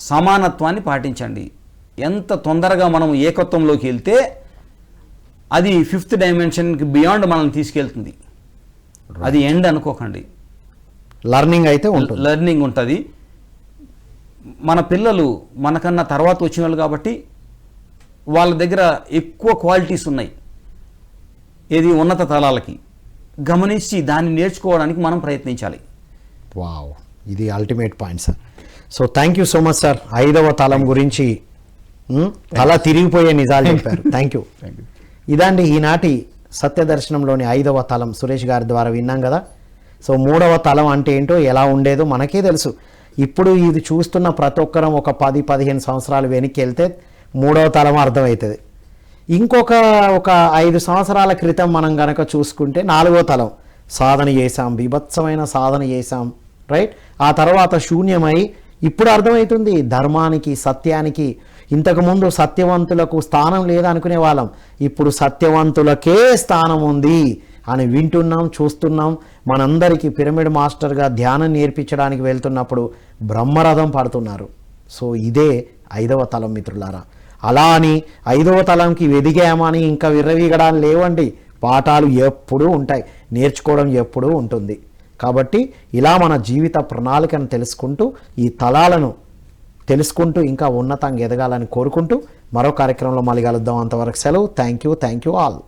సమానత్వాన్ని పాటించండి. ఎంత తొందరగా మనం ఏకత్వంలోకి వెళ్తే అది 5th డైమెన్షన్కి బియాండ్ మనల్ని తీసుకెళ్తుంది. అది ఎండ్ అనుకోకండి, లర్నింగ్ అయితే ఉంటుంది. లెర్నింగ్ ఉంటుంది. మన పిల్లలు మనకన్నా తర్వాత వచ్చిన వాళ్ళు కాబట్టి వాళ్ళ దగ్గర ఎక్కువ క్వాలిటీస్ ఉన్నాయి. ఏది ఉన్నత తలాలకి గమనించి దాన్ని నేర్చుకోవడానికి మనం ప్రయత్నించాలి. వావ్, ఇది ultimate point sir. So thank you so much sir. 5వ తలం గురించి తల తిరిగిపోయే నిజాలు చెప్పారు. Thank you. ఇదండి ఈనాటి సత్యదర్శనంలోని 5వ తలం సురేష్ గారి ద్వారా విన్నాం కదా. సో 3వ తలం అంటే ఏంటో, ఎలా ఉండేదో మనకే తెలుసు. ఇప్పుడు ఇది చూస్తున్న ప్రతి ఒక్కరం ఒక 10-15 సంవత్సరాలు వెనక్కి వెళ్తే 3వ తలం అర్థమవుతుంది. ఇంకొక 5 సంవత్సరాల క్రితం మనం గనక చూసుకుంటే 4వ తలం సాధన చేశాం, బీభత్సమైన సాధన చేశాం, రైట్. ఆ తర్వాత శూన్యమై ఇప్పుడు అర్థమవుతుంది ధర్మానికి, సత్యానికి. ఇంతకుముందు సత్యవంతులకు స్థానం లేదనుకునే వాళ్ళం, ఇప్పుడు సత్యవంతులకే స్థానం ఉంది అని వింటున్నాం, చూస్తున్నాం. మనందరికీ పిరమిడ్ మాస్టర్గా ధ్యానం నేర్పించడానికి వెళ్తున్నప్పుడు బ్రహ్మరథం పడుతున్నారు. సో ఇదే 5వ తలం మిత్రులారా. అలా అని 5వ తలంకి ఎదిగామని ఇంకా విర్రవీగడాలు లేవండి. పాఠాలు ఎప్పుడూ ఉంటాయి, నేర్చుకోవడం ఎప్పుడూ ఉంటుంది. కాబట్టి ఇలా మన జీవిత ప్రణాళికను తెలుసుకుంటూ, ఈ తలాలను తెలుసుకుంటూ ఇంకా ఉన్నతంగా ఎదగాలని కోరుకుంటూ మరో కార్యక్రమంలో మళ్ళీ కలుద్దాం. అంతవరకు సెలవు. Thank you all.